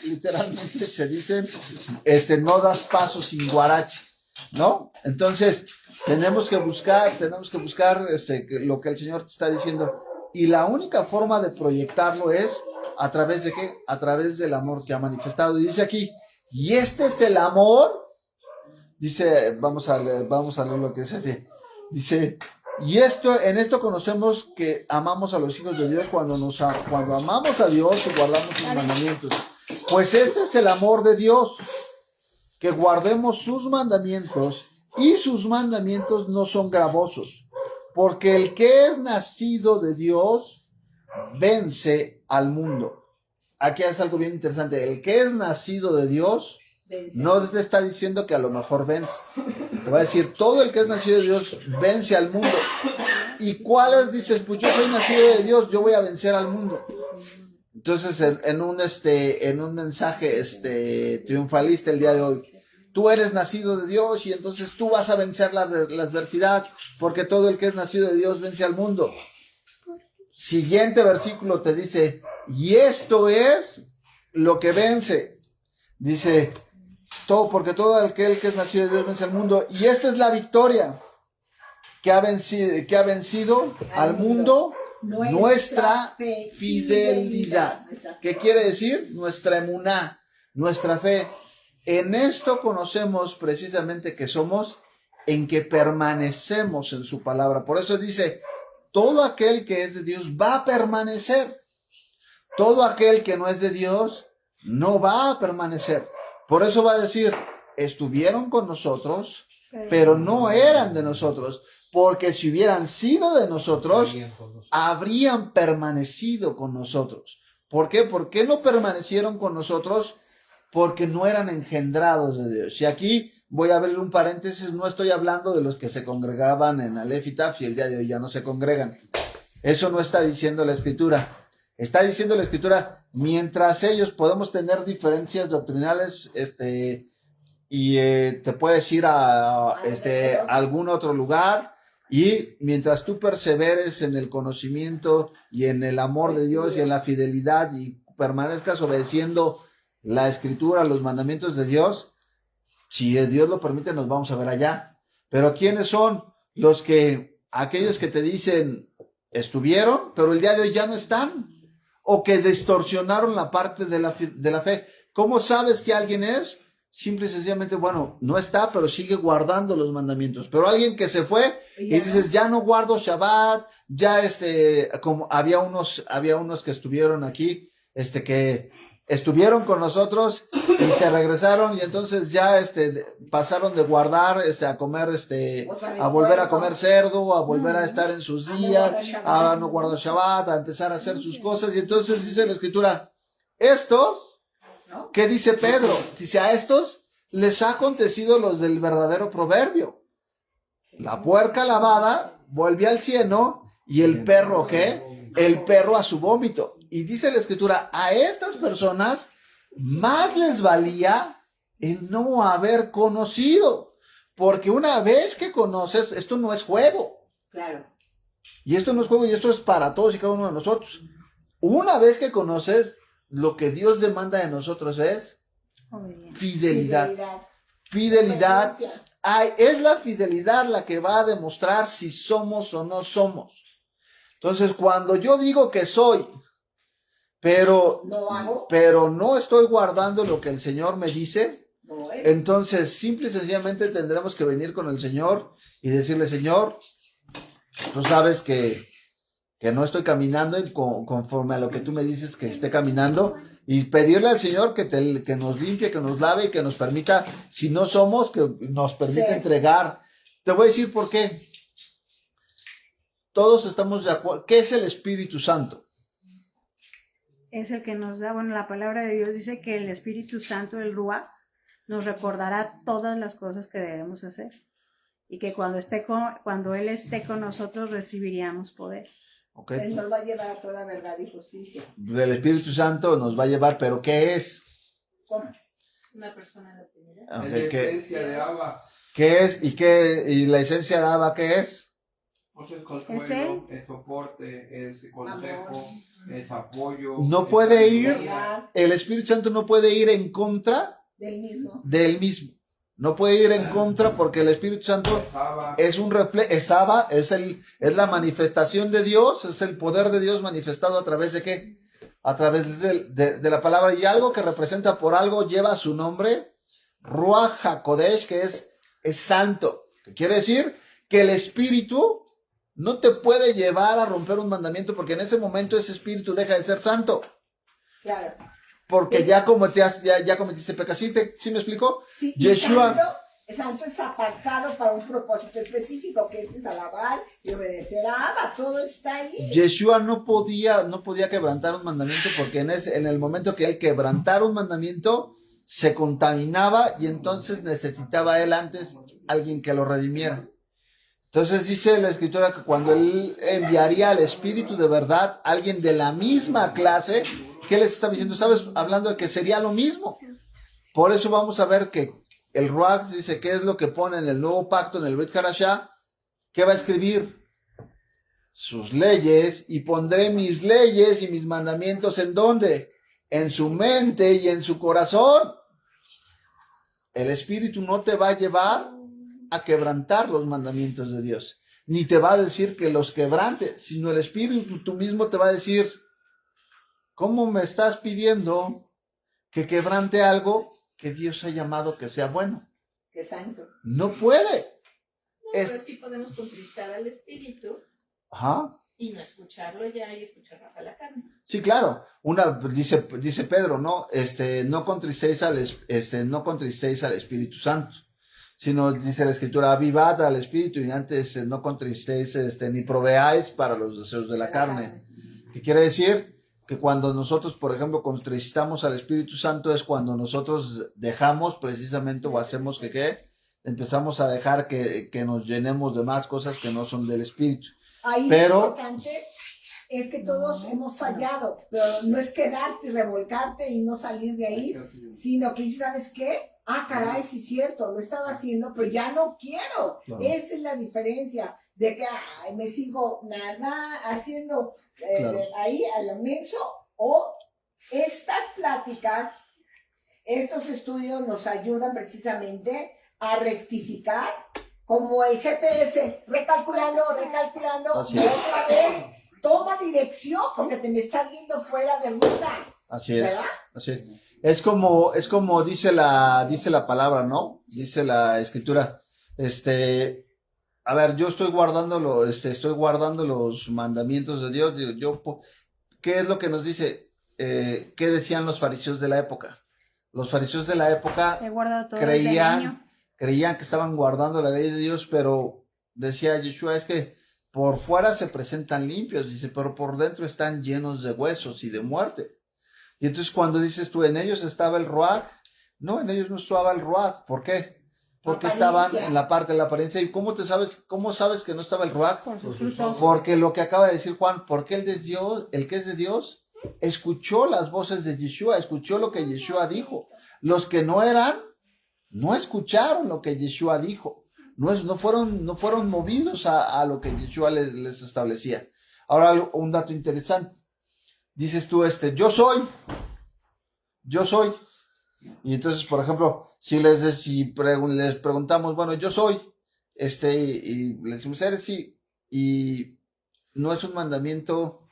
literalmente se dicen, no das paso sin guarache, ¿no? Entonces, tenemos que buscar lo que el Señor te está diciendo. Y la única forma de proyectarlo es a través de ¿qué? A través del amor que ha manifestado. Y dice aquí, y este es el amor. Dice, vamos a leer lo que dice así. Dice, en esto conocemos que amamos a los hijos de Dios cuando amamos a Dios y guardamos sus mandamientos. Pues este es el amor de Dios, que guardemos sus mandamientos, y sus mandamientos no son gravosos, porque el que es nacido de Dios vence al mundo. Aquí es algo bien interesante. El que es nacido de Dios no te está diciendo que a lo mejor vence. Te va a decir, todo el que es nacido de Dios vence al mundo. ¿Y cuáles dices? Pues yo soy nacido de Dios, yo voy a vencer al mundo. Entonces, en un mensaje triunfalista el día de hoy, tú eres nacido de Dios y entonces tú vas a vencer la adversidad, porque todo el que es nacido de Dios vence al mundo. Siguiente versículo te dice, y esto es lo que vence. Dice, porque todo aquel que es nacido de Dios vence al mundo, y esta es la victoria que ha vencido al mundo, nuestra fidelidad. ¿Qué quiere decir? Nuestra emuná, nuestra fe. En esto conocemos precisamente que somos, en que permanecemos en su palabra. Por eso dice, todo aquel que es de Dios va a permanecer. Todo aquel que no es de Dios no va a permanecer. Por eso va a decir, estuvieron con nosotros, pero no eran de nosotros. Porque si hubieran sido de nosotros, habrían permanecido con nosotros. ¿Por qué? ¿Por qué no permanecieron con nosotros? Porque no eran engendrados de Dios. Y aquí voy a abrir un paréntesis, no estoy hablando de los que se congregaban en Aleph y Taf y el día de hoy ya no se congregan. Eso no está diciendo la Escritura. Está diciendo la Escritura, mientras ellos podemos tener diferencias doctrinales, y te puedes ir a algún otro lugar, y mientras tú perseveres en el conocimiento y en el amor de Dios y en la fidelidad y permanezcas obedeciendo la Escritura, los mandamientos de Dios, si Dios lo permite nos vamos a ver allá. Pero ¿quiénes son aquellos que te dicen estuvieron, pero el día de hoy ya no están? O que distorsionaron la parte de la fe. ¿Cómo sabes que alguien es? Simple y sencillamente, no está, pero sigue guardando los mandamientos. Pero alguien que se fue y dices, ya no guardo Shabbat, ya como había unos que estuvieron aquí, que estuvieron con nosotros y se regresaron y entonces ya pasaron de guardar a comer a volver a comer cerdo, a volver a estar en sus días, a no guardar Shabbat, a empezar a hacer sus cosas. Y entonces dice la Escritura, estos, ¿qué dice Pedro? Dice, a estos les ha acontecido los del verdadero proverbio. La puerca lavada vuelve al cieno y el perro, ¿qué? El perro a su vómito. Y dice la Escritura, a estas personas más les valía el no haber conocido. Porque una vez que conoces, esto no es juego. Claro. Y esto no es juego, y esto es para todos y cada uno de nosotros. Una vez que conoces, lo que Dios demanda de nosotros es fidelidad. Fidelidad. Es la fidelidad la que va a demostrar si somos o no somos. Entonces, cuando yo digo que soy, pero no estoy guardando lo que el Señor me dice, entonces simple y sencillamente tendremos que venir con el Señor y decirle, Señor, tú sabes que no estoy caminando conforme a lo que tú me dices que esté caminando, y pedirle al Señor que nos limpie, que nos lave y que nos permita, si no somos, que nos permita entregar. Te voy a decir por qué. Todos estamos de acuerdo. ¿Qué es el Espíritu Santo? Es el que nos da, la palabra de Dios dice que el Espíritu Santo, el Ruach, nos recordará todas las cosas que debemos hacer. Y que cuando Él esté con nosotros recibiríamos poder. Okay. Él nos va a llevar a toda verdad y justicia. El Espíritu Santo nos va a llevar, pero ¿qué es? ¿Cómo? Una persona de la primera. Es la esencia de Abba. ¿Qué es? ¿Y la esencia de Abba qué es? O sea, es ¿Es él? consuelo, es soporte, es consejo, es apoyo. No es puede sabiduría. el Espíritu Santo no puede ir en contra Del mismo. del mismo. No puede ir en contra porque el Espíritu Santo Besaba. es un reflejo, es la manifestación de Dios, es el poder de Dios manifestado a través de ¿qué? A través de la palabra. Y algo que representa por algo lleva su nombre, Ruach HaKodesh, que es santo. ¿Qué quiere decir? Que el Espíritu no te puede llevar a romper un mandamiento porque en ese momento ese Espíritu deja de ser santo. Claro. Porque ya cometiste pecado. ¿Sí me explicó? Sí, y Yeshua. santo es apartado para un propósito específico, que es alabar y obedecer a Abba. Todo está ahí. Yeshua no podía quebrantar un mandamiento porque en el momento que él quebrantara un mandamiento, se contaminaba y entonces necesitaba él antes alguien que lo redimiera. Entonces dice la Escritura que cuando él enviaría al Espíritu de verdad, alguien de la misma clase, ¿qué les está diciendo? Estabas hablando de que sería lo mismo. Por eso vamos a ver que el Ruach dice qué es lo que pone en el nuevo pacto, en el Brit Hadashah. ¿Qué va a escribir? Sus leyes, y pondré mis leyes y mis mandamientos ¿en dónde? En su mente y en su corazón. El Espíritu no te va a llevar a quebrantar los mandamientos de Dios, ni te va a decir que los quebrante, sino el Espíritu tú mismo te va a decir, ¿cómo me estás pidiendo que quebrante algo que Dios ha llamado que sea bueno? Que santo. No puede. No, pero sí podemos contristar al espíritu Ajá. y no escucharlo ya y escuchar más a la carne. Sí, claro. Dice Pedro, ¿no? No contristéis no contristéis al Espíritu Santo, sino dice la Escritura, avivad al Espíritu y antes no contristéis, ni proveáis para los deseos de la carne. ¿Qué quiere decir? Que cuando nosotros, por ejemplo, contristamos al Espíritu Santo es cuando nosotros dejamos precisamente o hacemos ¿qué? Empezamos a dejar que nos llenemos de más cosas que no son del Espíritu. Ahí Pero lo importante es que todos hemos fallado, pero no es quedarte y revolcarte y no salir de ahí, sino que ¿sabes qué? Ah, caray, sí es cierto, lo he estado haciendo, pero ya no quiero. Claro. Esa es la diferencia de que me sigo haciendo Claro. ahí a lo menso, o estas pláticas, estos estudios nos ayudan precisamente a rectificar, como el GPS, recalculando, Así y es. otra vez toma dirección porque te me estás yendo fuera de ruta. Así es. ¿Verdad? Así es. Es como dice la palabra, ¿no? Dice la Escritura. A ver, yo estoy guardando los mandamientos de Dios. ¿Qué es lo que nos dice? ¿Qué decían los fariseos de la época? Los fariseos de la época He guardado todo desde niño. creían que estaban guardando la ley de Dios, pero decía Yeshua, es que por fuera se presentan limpios, dice, pero por dentro están llenos de huesos y de muerte. Y entonces cuando dices tú, en ellos estaba el Ruach, no, en ellos no estaba el Ruach. ¿Por qué? Porque estaban en la parte de la apariencia. ¿Y cómo sabes que no estaba el Ruach? Por sus frutos. Porque lo que acaba de decir Juan, porque el que es de Dios, escuchó las voces de Yeshua, escuchó lo que Yeshua dijo. Los que no eran, no escucharon lo que Yeshua dijo. No fueron movidos a lo que Yeshua les establecía. Ahora, un dato interesante. Dices tú, yo soy. Y entonces, por ejemplo, si les preguntamos, bueno, yo soy, y le decimos, eres sí, y no es un mandamiento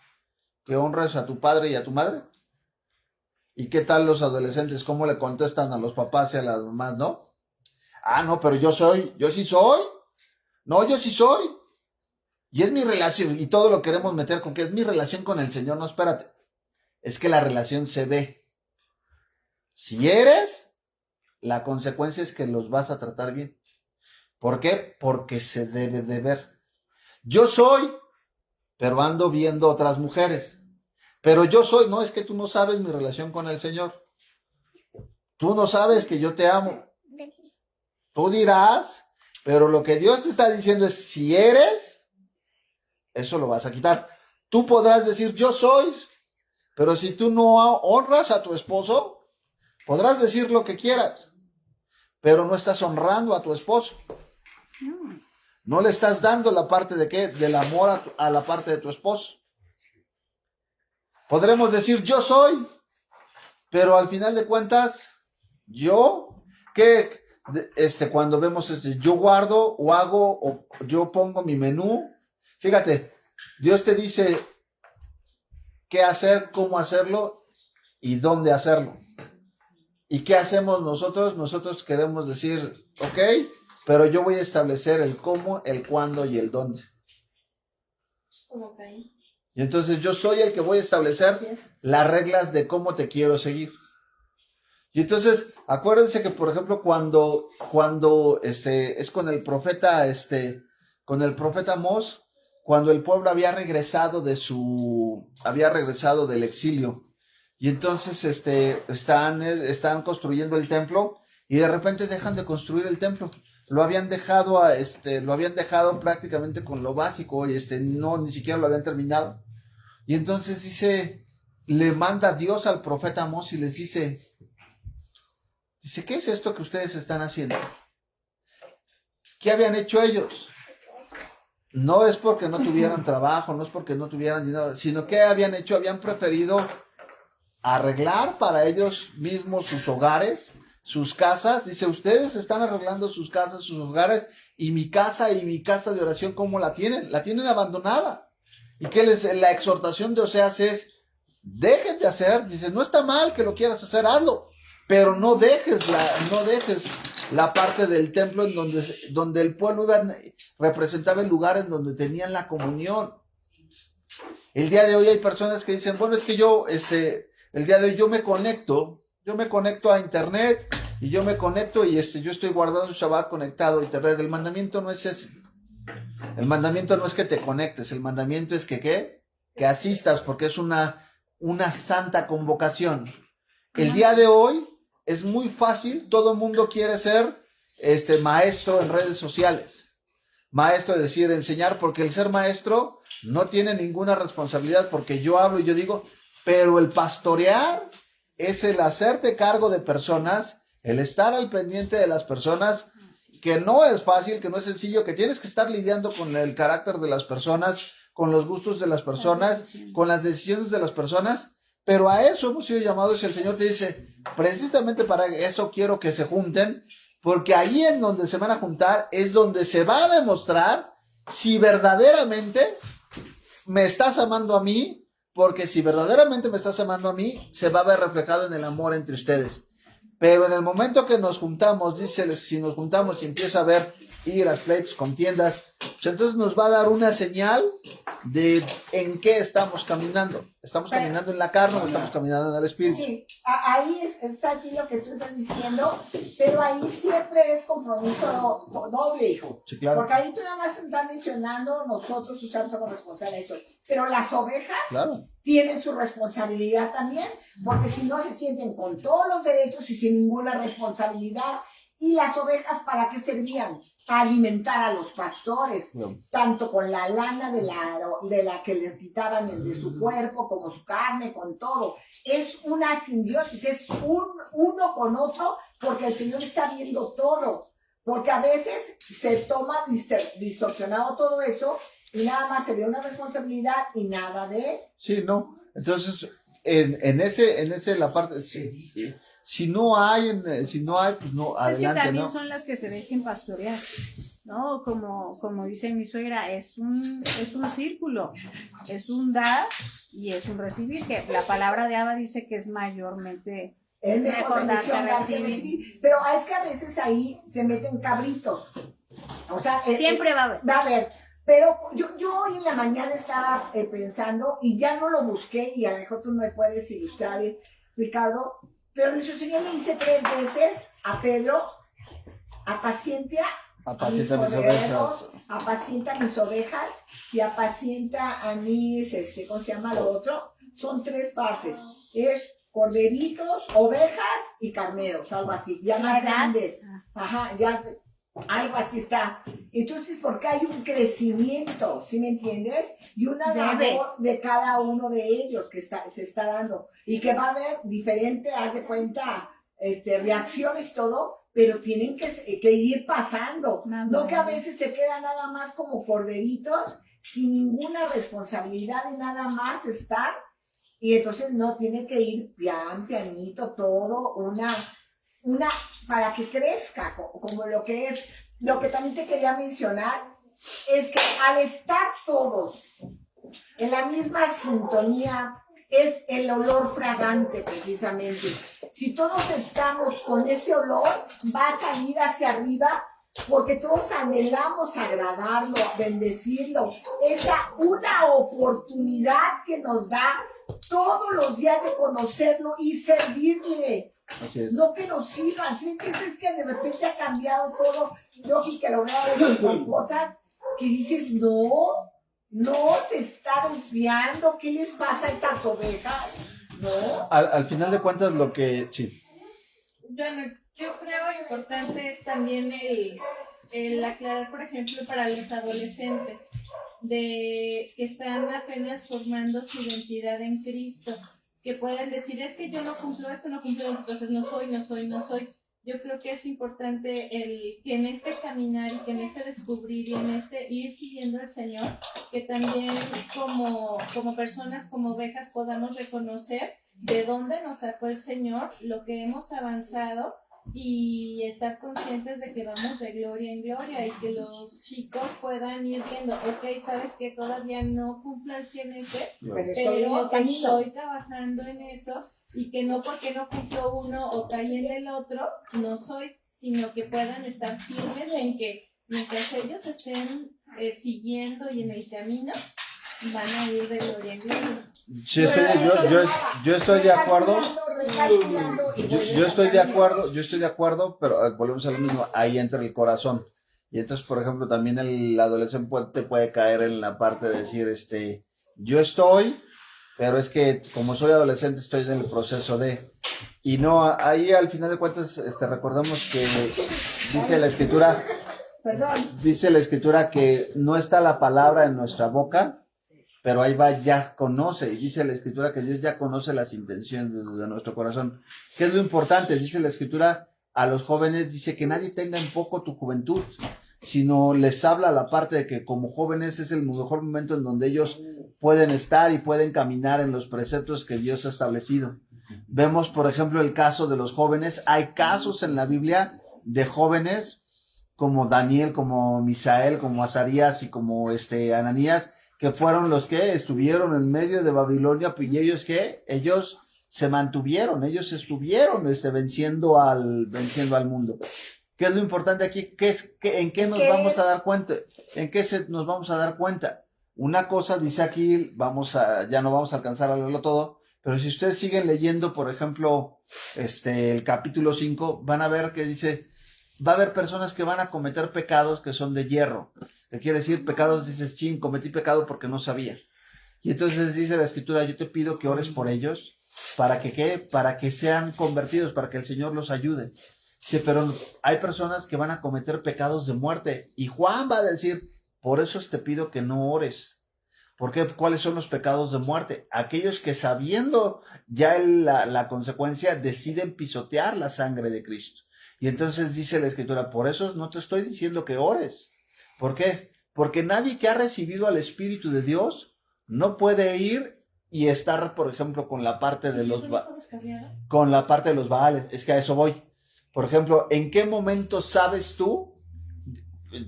que honres a tu padre y a tu madre. ¿Y qué tal los adolescentes? ¿Cómo le contestan a los papás y a las mamás, no? Ah, no, pero yo sí soy. No, yo sí soy. Y es mi relación, y todo lo queremos meter con que es mi relación con el Señor. No, espérate. Es que la relación se ve. Si eres, la consecuencia es que los vas a tratar bien. ¿Por qué? Porque se debe de ver. Yo soy, pero ando viendo otras mujeres. Pero yo soy, no, es que tú no sabes mi relación con el Señor. Tú no sabes que yo te amo. Tú dirás, pero lo que Dios está diciendo es, si eres, eso lo vas a quitar. Tú podrás decir, yo soy, pero si tú no honras a tu esposo, podrás decir lo que quieras, pero no estás honrando a tu esposo. No le estás dando la parte de qué, del amor a la parte de tu esposo. Podremos decir yo soy, pero al final de cuentas, yo, ¿qué? Cuando vemos yo guardo o hago o yo pongo mi menú. Fíjate, Dios te dice qué hacer, cómo hacerlo y dónde hacerlo. ¿Y qué hacemos nosotros? Nosotros queremos decir, ok, pero yo voy a establecer el cómo, el cuándo y el dónde. Como Caín. Y entonces yo soy el que voy a establecer las reglas de cómo te quiero seguir. Y entonces, acuérdense que, por ejemplo, cuando es con el profeta Amós, cuando el pueblo había regresado del exilio, y entonces están construyendo el templo, y de repente dejan de construir el templo. Lo habían dejado prácticamente con lo básico, y ni siquiera lo habían terminado. Y entonces le manda Dios al profeta Amós y les dice, ¿qué es esto que ustedes están haciendo? ¿Qué habían hecho ellos? No es porque no tuvieran trabajo, no es porque no tuvieran dinero, sino que habían hecho, habían preferido arreglar para ellos mismos sus hogares, sus casas. Dice, ustedes están arreglando sus casas, sus hogares, y mi casa de oración, ¿cómo la tienen? La tienen abandonada. Y que la exhortación de Oseas es, dejen de hacer, dice, no está mal que lo quieras hacer, hazlo, pero no dejes la parte del templo en donde el pueblo representaba el lugar en donde tenían la comunión. El día de hoy hay personas que dicen, bueno, es que el día de hoy yo me conecto a internet, y yo me conecto y yo estoy guardando Shabbat conectado a internet. El mandamiento no es ese. El mandamiento no es que te conectes, el mandamiento es que asistas, porque es una santa convocación. El día de hoy es muy fácil, todo el mundo quiere ser maestro en redes sociales. Maestro es decir, enseñar, porque el ser maestro no tiene ninguna responsabilidad, porque yo hablo y yo digo, pero el pastorear es el hacerte cargo de personas, el estar al pendiente de las personas, que no es fácil, que no es sencillo, que tienes que estar lidiando con el carácter de las personas, con los gustos de las personas, con las decisiones de las personas, pero a eso hemos sido llamados, y el Señor te dice, precisamente para eso quiero que se junten, porque ahí en donde se van a juntar es donde se va a demostrar si verdaderamente me estás amando a mí, porque si verdaderamente me estás amando a mí, se va a ver reflejado en el amor entre ustedes. Pero en el momento que nos juntamos, dice, si nos juntamos y empieza a haber iras, pleitos, contiendas, pues entonces nos va a dar una señal de en qué estamos caminando. ¿Estamos caminando en la carne o estamos caminando en el espíritu? Sí, ahí está aquí lo que tú estás diciendo, pero ahí siempre es compromiso doble, hijo. Sí, claro. Porque ahí tú nada más estás mencionando, nosotros usamos como responsables de eso. Pero las ovejas tienen su responsabilidad también, porque si no se sienten con todos los derechos y sin ninguna responsabilidad. ¿Y las ovejas para qué servían? Para alimentar a los pastores, tanto con la lana de la que les quitaban de su cuerpo, como su carne, con todo. Es una simbiosis, es uno con otro, porque el Señor está viendo todo. Porque a veces se toma distorsionado todo eso, y nada más se ve una responsabilidad y nada de... Sí, no. Entonces, en ese la parte... Sí. Si no hay, pues no, adelante, es que también ¿no? son las que se dejen pastorear, ¿no? Como dice mi suegra, es un círculo, es un dar y es un recibir, que la palabra de Abba dice que es mayormente... Es mejor dar que recibir. Pero es que a veces ahí se meten cabritos. O sea, siempre va a haber. Va a haber. Pero yo hoy en la mañana estaba pensando, y ya no lo busqué, y a lo mejor tú me puedes ilustrar, Ricardo, pero nuestro Señor le dice 3 veces a Pedro, apacienta mis ovejas, apacienta mis ovejas, y apacienta a mis, ¿cómo se llama lo otro? Son 3 partes. Es corderitos, ovejas y carneros, algo así, ya más grandes. Ajá, ya algo así está. Entonces, porque hay un crecimiento, ¿sí me entiendes? Y una labor de cada uno de ellos que se está dando. Y que va a haber diferente, haz de cuenta, reacciones, todo, pero tienen que ir pasando, Madurando. no que a veces se quedan nada más como corderitos, sin ninguna responsabilidad de nada más estar, y entonces no, tiene que ir pianito, todo, una, para que crezca, como lo que es. Lo que también te quería mencionar es que al estar todos en la misma sintonía, es el olor fragante precisamente. Si todos estamos con ese olor, va a salir hacia arriba, porque todos anhelamos agradarlo, bendecirlo. Esa una oportunidad que nos da todos los días de conocerlo y servirle. Así es. No que nos sirvan. Si entiendes que de repente ha cambiado todo, yo que lo veo a veces con cosas que dices, no se está desviando, ¿qué les pasa a estas ovejas? No. Al final de cuentas, lo que... Sí. Bueno, yo creo importante también el aclarar, por ejemplo, para los adolescentes, de que están apenas formando su identidad en Cristo, que pueden decir, es que yo no cumplo esto, no cumplo esto, entonces no soy. Yo creo que es importante que en este caminar y que en este descubrir y en este ir siguiendo al Señor, que también como personas, como ovejas, podamos reconocer de dónde nos sacó el Señor, lo que hemos avanzado y estar conscientes de que vamos de gloria en gloria y que los chicos puedan ir viendo, ok, sabes que todavía no cumplo al 100 Pero estoy en pero el camino. estoy trabajando en eso. Y que no porque no cumplo uno o caí en el otro, no soy, sino que puedan estar firmes en que mientras ellos estén siguiendo y en el camino, van a ir de gloria en gloria. Sí, yo estoy de acuerdo. Yo estoy de acuerdo, pero volvemos a lo mismo, ahí entra el corazón. Y entonces, por ejemplo, también el adolescente puede caer en la parte de decir, yo estoy, pero es que como soy adolescente estoy en el proceso de... Y no, ahí al final de cuentas, recordemos que dice la escritura que no está la palabra en nuestra boca, pero ahí va, ya conoce. Y dice la escritura que Dios ya conoce las intenciones de nuestro corazón. ¿Qué es lo importante? Dice la escritura a los jóvenes, dice que nadie tenga en poco tu juventud, sino les habla la parte de que como jóvenes es el mejor momento en donde ellos pueden estar y pueden caminar en los preceptos que Dios ha establecido. Vemos, por ejemplo, el caso de los jóvenes. Hay casos en la Biblia de jóvenes como Daniel, como Misael, como Azarías y como Ananías, que fueron los que estuvieron en medio de Babilonia, y ellos se mantuvieron, ellos estuvieron venciendo al mundo. ¿Qué es lo importante aquí? ¿En qué nos vamos a dar cuenta? ¿En qué nos vamos a dar cuenta? Una cosa dice aquí, ya no vamos a alcanzar a leerlo todo, pero si ustedes siguen leyendo, por ejemplo, el capítulo 5, van a ver que dice, va a haber personas que van a cometer pecados que son de hierro. ¿Qué quiere decir? Pecados, dices, cometí pecado porque no sabía. Y entonces dice la escritura, yo te pido que ores por ellos, ¿para que qué? Para que sean convertidos, para que el Señor los ayude. Dice, pero hay personas que van a cometer pecados de muerte. Y Juan va a decir, por eso te pido que no ores. ¿Por qué? ¿Cuáles son los pecados de muerte? Aquellos que sabiendo ya la consecuencia deciden pisotear la sangre de Cristo. Y entonces dice la escritura, por eso no te estoy diciendo que ores. ¿Por qué? Porque nadie que ha recibido al Espíritu de Dios no puede ir y estar, por ejemplo, con la parte de los Baales. Es que a eso voy. Por ejemplo, ¿en qué momento sabes tú?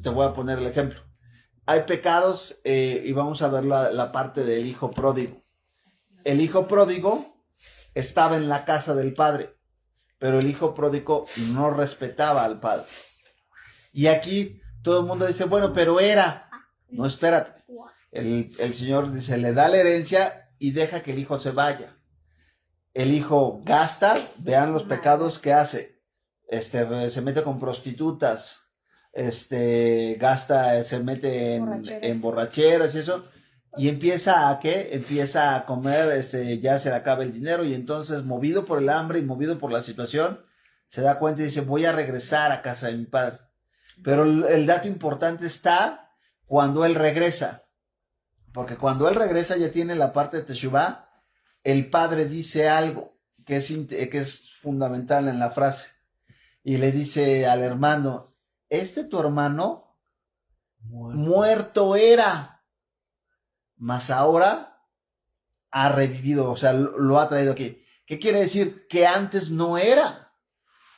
Te voy a poner el ejemplo. Hay pecados, y vamos a ver la parte del hijo pródigo. El hijo pródigo estaba en la casa del padre, pero el hijo pródigo no respetaba al padre. Y aquí todo el mundo dice, bueno, pero era. No, espérate. El Señor dice, le da la herencia y deja que el hijo se vaya. El hijo gasta, vean los pecados que hace. Se mete con prostitutas, gasta, se mete en borracheras y eso, y empieza a comer, ya se le acaba el dinero, y entonces, movido por el hambre y movido por la situación, se da cuenta y dice, voy a regresar a casa de mi padre. Pero el dato importante está cuando él regresa, porque cuando él regresa ya tiene la parte de Teshuvá, el padre dice algo que es fundamental en la frase. y le dice al hermano, tu hermano muerto era, mas ahora ha revivido, o sea, lo ha traído aquí. ¿Qué quiere decir? Que antes no era,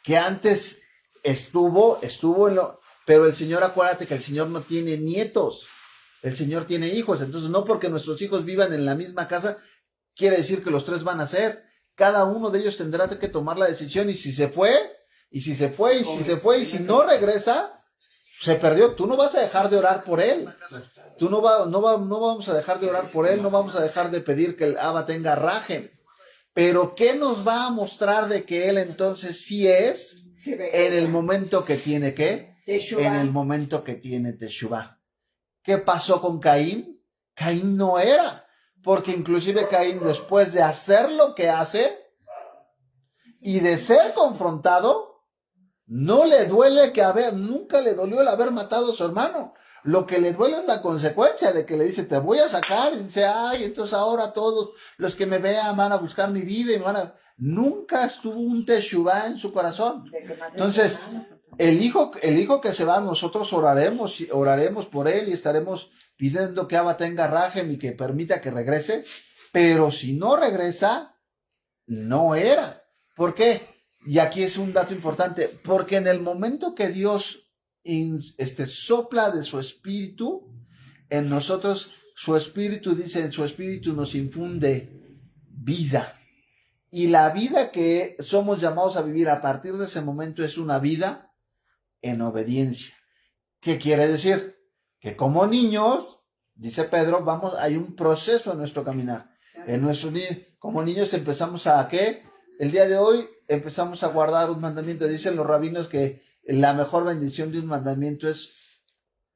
que antes estuvo pero el Señor, acuérdate que el Señor no tiene nietos, el Señor tiene hijos, entonces no porque nuestros hijos vivan en la misma casa, quiere decir que los tres van a ser. Cada uno de ellos tendrá que tomar la decisión, y si se fue, y si si no regresa, se perdió. Tú no vas a dejar de orar por él. No vamos a dejar de orar por él, no vamos a dejar de pedir que el Abba tenga rajem. Pero ¿qué nos va a mostrar de que él entonces sí es? En el momento que tiene ¿qué? Teshuvah. En el momento que tiene Teshuvah. ¿Qué pasó con Caín? Caín no era. Porque inclusive Caín, después de hacer lo que hace y de ser confrontado, no le duele nunca le dolió el haber matado a su hermano. Lo que le duele es la consecuencia de que le dice, te voy a sacar, y dice, ay, entonces ahora todos los que me vean van a buscar mi vida y Nunca estuvo un teshuvah en su corazón. Entonces, el hijo que se va, nosotros oraremos por él y estaremos pidiendo que Abba tenga rajem y que permita que regrese, pero si no regresa, no era. ¿Por qué? Y aquí es un dato importante, porque en el momento que Dios sopla de su espíritu en nosotros, su espíritu nos infunde vida. Y la vida que somos llamados a vivir a partir de ese momento es una vida en obediencia. ¿Qué quiere decir? Que como niños, dice Pedro, hay un proceso en nuestro caminar. Como niños empezamos a ¿qué? El día de hoy empezamos a guardar un mandamiento. Dicen los rabinos que la mejor bendición de un mandamiento es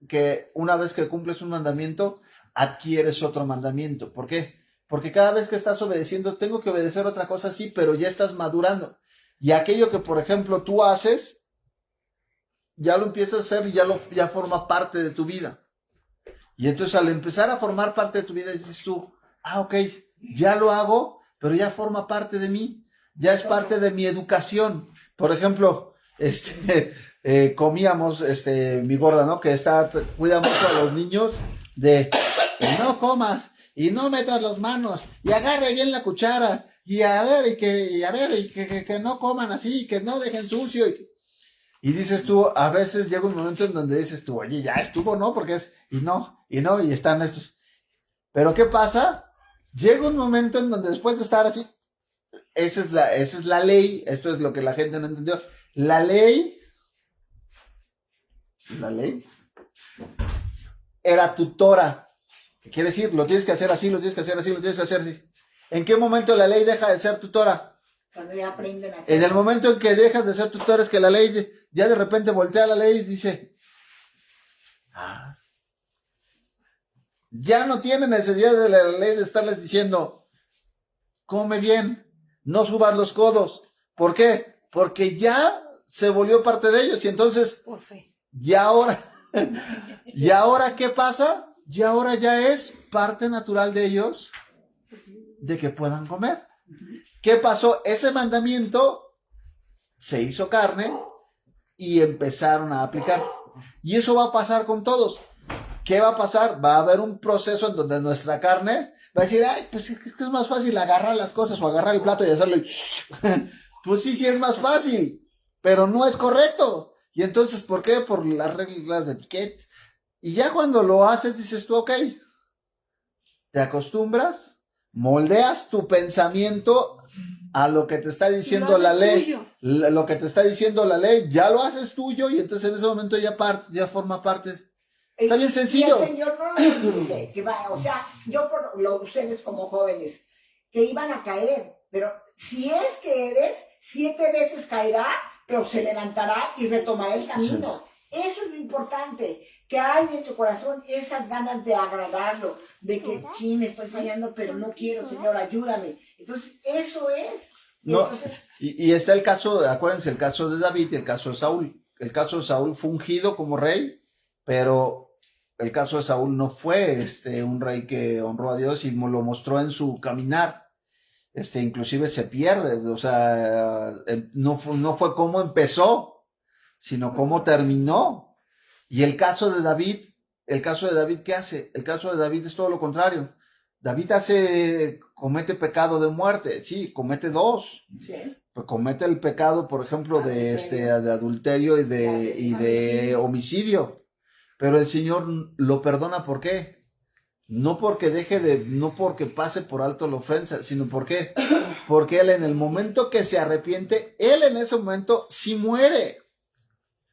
que una vez que cumples un mandamiento, adquieres otro mandamiento. ¿Por qué? Porque cada vez que estás obedeciendo, tengo que obedecer otra cosa, sí, pero ya estás madurando. Y aquello que, por ejemplo, tú haces, ya lo empiezas a hacer y ya forma parte de tu vida. Y entonces al empezar a formar parte de tu vida, dices tú, ok, ya lo hago, pero ya forma parte de mí, ya es parte de mi educación. Por ejemplo, comíamos, mi gorda, ¿no? Que cuida mucho a los niños de no comas y no metas las manos y agarre bien la cuchara y que no coman así, que no dejen sucio. Y dices tú, a veces llega un momento en donde dices tú, oye, ya estuvo, ¿no? Porque y están estos. Pero ¿qué pasa? Llega un momento en donde después de estar así, esa es la ley, esto es lo que la gente no entendió. La ley era tutora. ¿Qué quiere decir? Lo tienes que hacer así, lo tienes que hacer así, lo tienes que hacer así. ¿En qué momento la ley deja de ser tutora? Cuando ya aprenden a hacer. En el momento en que dejas de ser tutor, es que la ley ya de repente voltea la ley y dice, ya no tiene necesidad de la ley de estarles diciendo, come bien, no subas los codos. ¿Por qué? Porque ya se volvió parte de ellos y entonces, por fe. ¿y ahora qué pasa? Y ahora ya es parte natural de ellos de que puedan comer. ¿Qué pasó? Ese mandamiento se hizo carne y empezaron a aplicar. Y eso va a pasar con todos. ¿Qué va a pasar? Va a haber un proceso en donde nuestra carne va a decir, ay, pues es que es más fácil agarrar las cosas o agarrar el plato y hacerlo. Pues sí es más fácil, pero no es correcto. Y entonces, ¿por qué? Por las reglas de etiqueta. Y ya cuando lo haces, dices tú, ok, te acostumbras, moldeas tu pensamiento a lo que te está diciendo la ley. Lo que te está diciendo la ley, ya lo haces tuyo y entonces en ese momento ya forma parte. Está bien sencillo. Y el Señor no nos dice que va, o sea, ustedes como jóvenes, que iban a caer, pero si es que eres, 7 veces caerá, pero se levantará y retomará el camino. Eso es lo importante, que hay en tu corazón esas ganas de agradarlo, de que, estoy fallando, pero no quiero, Señor, ayúdame. Entonces, eso es. No, entonces, y está el caso, acuérdense, el caso de David y el caso de Saúl. El caso de Saúl fue ungido como rey, pero el caso de Saúl no fue un rey que honró a Dios y lo mostró en su caminar. Inclusive se pierde, o sea, no fue como empezó. sino cómo terminó. Y el caso de David, ¿qué hace? El caso de David es todo lo contrario. David comete pecado de muerte, sí, comete dos. Sí. Pues comete el pecado, por ejemplo, de adulterio y de homicidio. Pero el Señor lo perdona, ¿por qué? No porque no porque pase por alto la ofensa, sino porque él en el momento que se arrepiente, él en ese momento sí muere.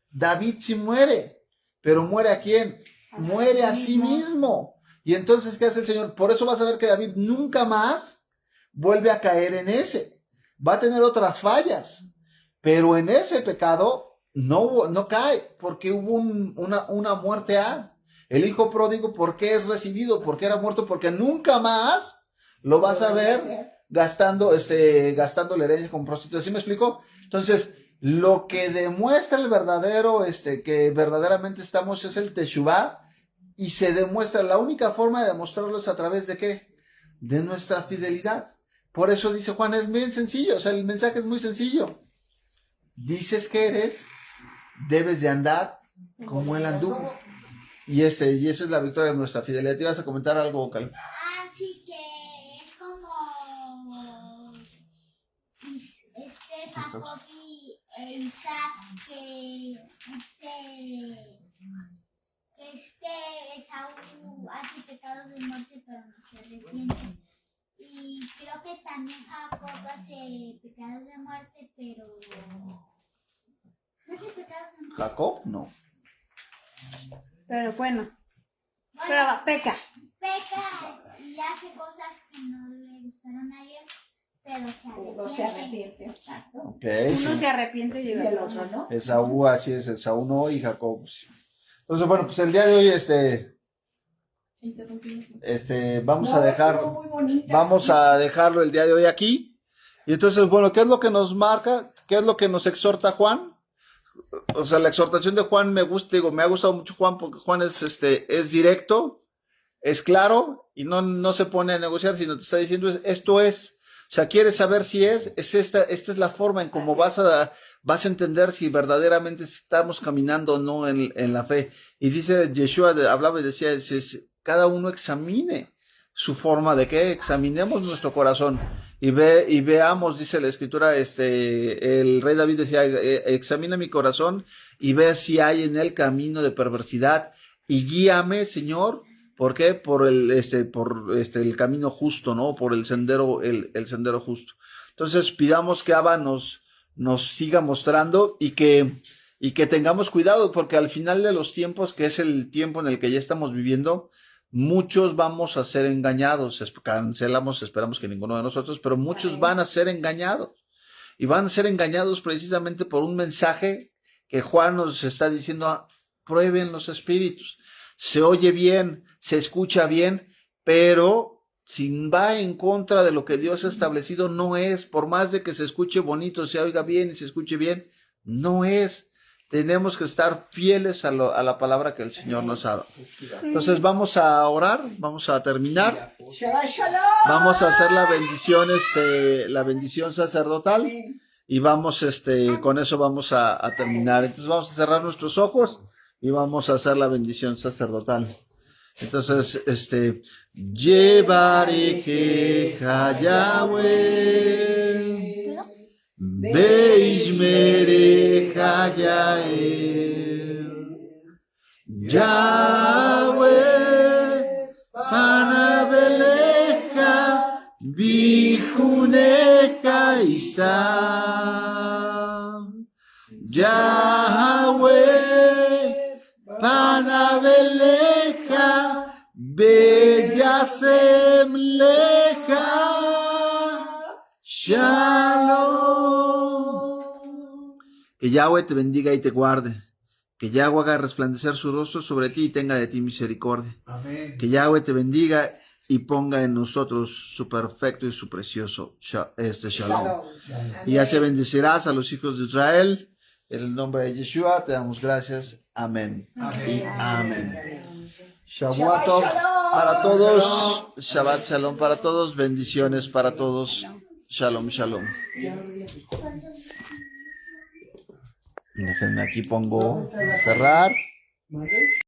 David sí muere, pero ¿muere a quién? Muere a sí mismo. Y entonces, ¿qué hace el Señor? Por eso vas a ver que David nunca más vuelve a caer en ese. Va a tener otras fallas, pero en ese pecado no cae, porque hubo una muerte a el hijo pródigo. ¿Por qué es recibido? ¿Por qué era muerto? Porque nunca más lo vas a ver gastando la herencia con prostitutas. ¿Sí me explico? Entonces, lo que demuestra el verdadero, que verdaderamente estamos, es el Teshuvá, y se demuestra, la única forma de demostrarlo es a través de ¿qué? De nuestra fidelidad. Por eso dice Juan, es bien sencillo, o sea, el mensaje es muy sencillo. Dices que eres, debes de andar como él anduvo. Y esa es la victoria de nuestra fidelidad. ¿Te ibas a comentar algo, Cal? Sí, que es como Jacob y Isaac, que Esaú hace pecados de muerte, pero no se arrepiente. Y creo que también Jacob hace pecados de muerte, pero no hace pecados de muerte. Jacob, no. Pero bueno, pero peca. Peca y hace cosas que no le gustaron a Dios, pero No se arrepiente. Exacto. Okay, Uno sí. se arrepiente y Y llega el otro, ¿no? Esaú, así es, Esaú no, y Jacob sí. Entonces, bueno, pues el día de hoy, vamos a dejarlo el día de hoy aquí. Y entonces, bueno, ¿qué es lo que nos marca? ¿Qué es lo que nos exhorta Juan? O sea, la exhortación de Juan me ha gustado mucho Juan, porque Juan es directo, es claro, y no se pone a negociar, sino te está diciendo esto es. O sea, ¿quieres saber si es esta es la forma en cómo vas a entender si verdaderamente estamos caminando o no en la fe? Y dice, Yeshua hablaba y decía, cada uno examine su forma de que examinemos nuestro corazón y veamos, dice la escritura, el rey David decía, examina mi corazón y ve si hay en él camino de perversidad y guíame, Señor. ¿Por qué? Por el camino justo, ¿no? Por el sendero justo. Entonces pidamos que Abba nos siga mostrando y que tengamos cuidado, porque al final de los tiempos, que es el tiempo en el que ya estamos viviendo, muchos vamos a ser engañados. Esperamos que ninguno de nosotros, pero muchos van a ser engañados. Y van a ser engañados precisamente por un mensaje que Juan nos está diciendo, prueben los espíritus. Se oye bien, se escucha bien, pero si va en contra de lo que Dios ha establecido, no es. Por más de que se escuche bonito, se oiga bien y se escuche bien, no es. Tenemos que estar fieles a la palabra que el Señor nos ha dado. Entonces vamos a orar, vamos a terminar. Shabbat shalom. Vamos a hacer la bendición sacerdotal y vamos, con eso vamos a terminar. Entonces vamos a cerrar nuestros ojos y vamos a hacer la bendición sacerdotal. Entonces, Yevarejeja Yahweh, Beishmereja Yael, Yahweh, Panabeleja, Bijuneja Isa, Yahweh, Panabeleja, Beyasem Leja, Shalom. Que Yahweh te bendiga y te guarde. Que Yahweh haga resplandecer su rostro sobre ti y tenga de ti misericordia. Amén. Que Yahweh te bendiga y ponga en nosotros su perfecto y su precioso Shalom. Y así bendecirás a los hijos de Israel. En el nombre de Yeshua te damos gracias. Amén. Y amén. Shabbat Tov para todos. Shabbat Shalom para todos. Bendiciones para todos. Shalom, shalom. Déjenme aquí pongo cerrar.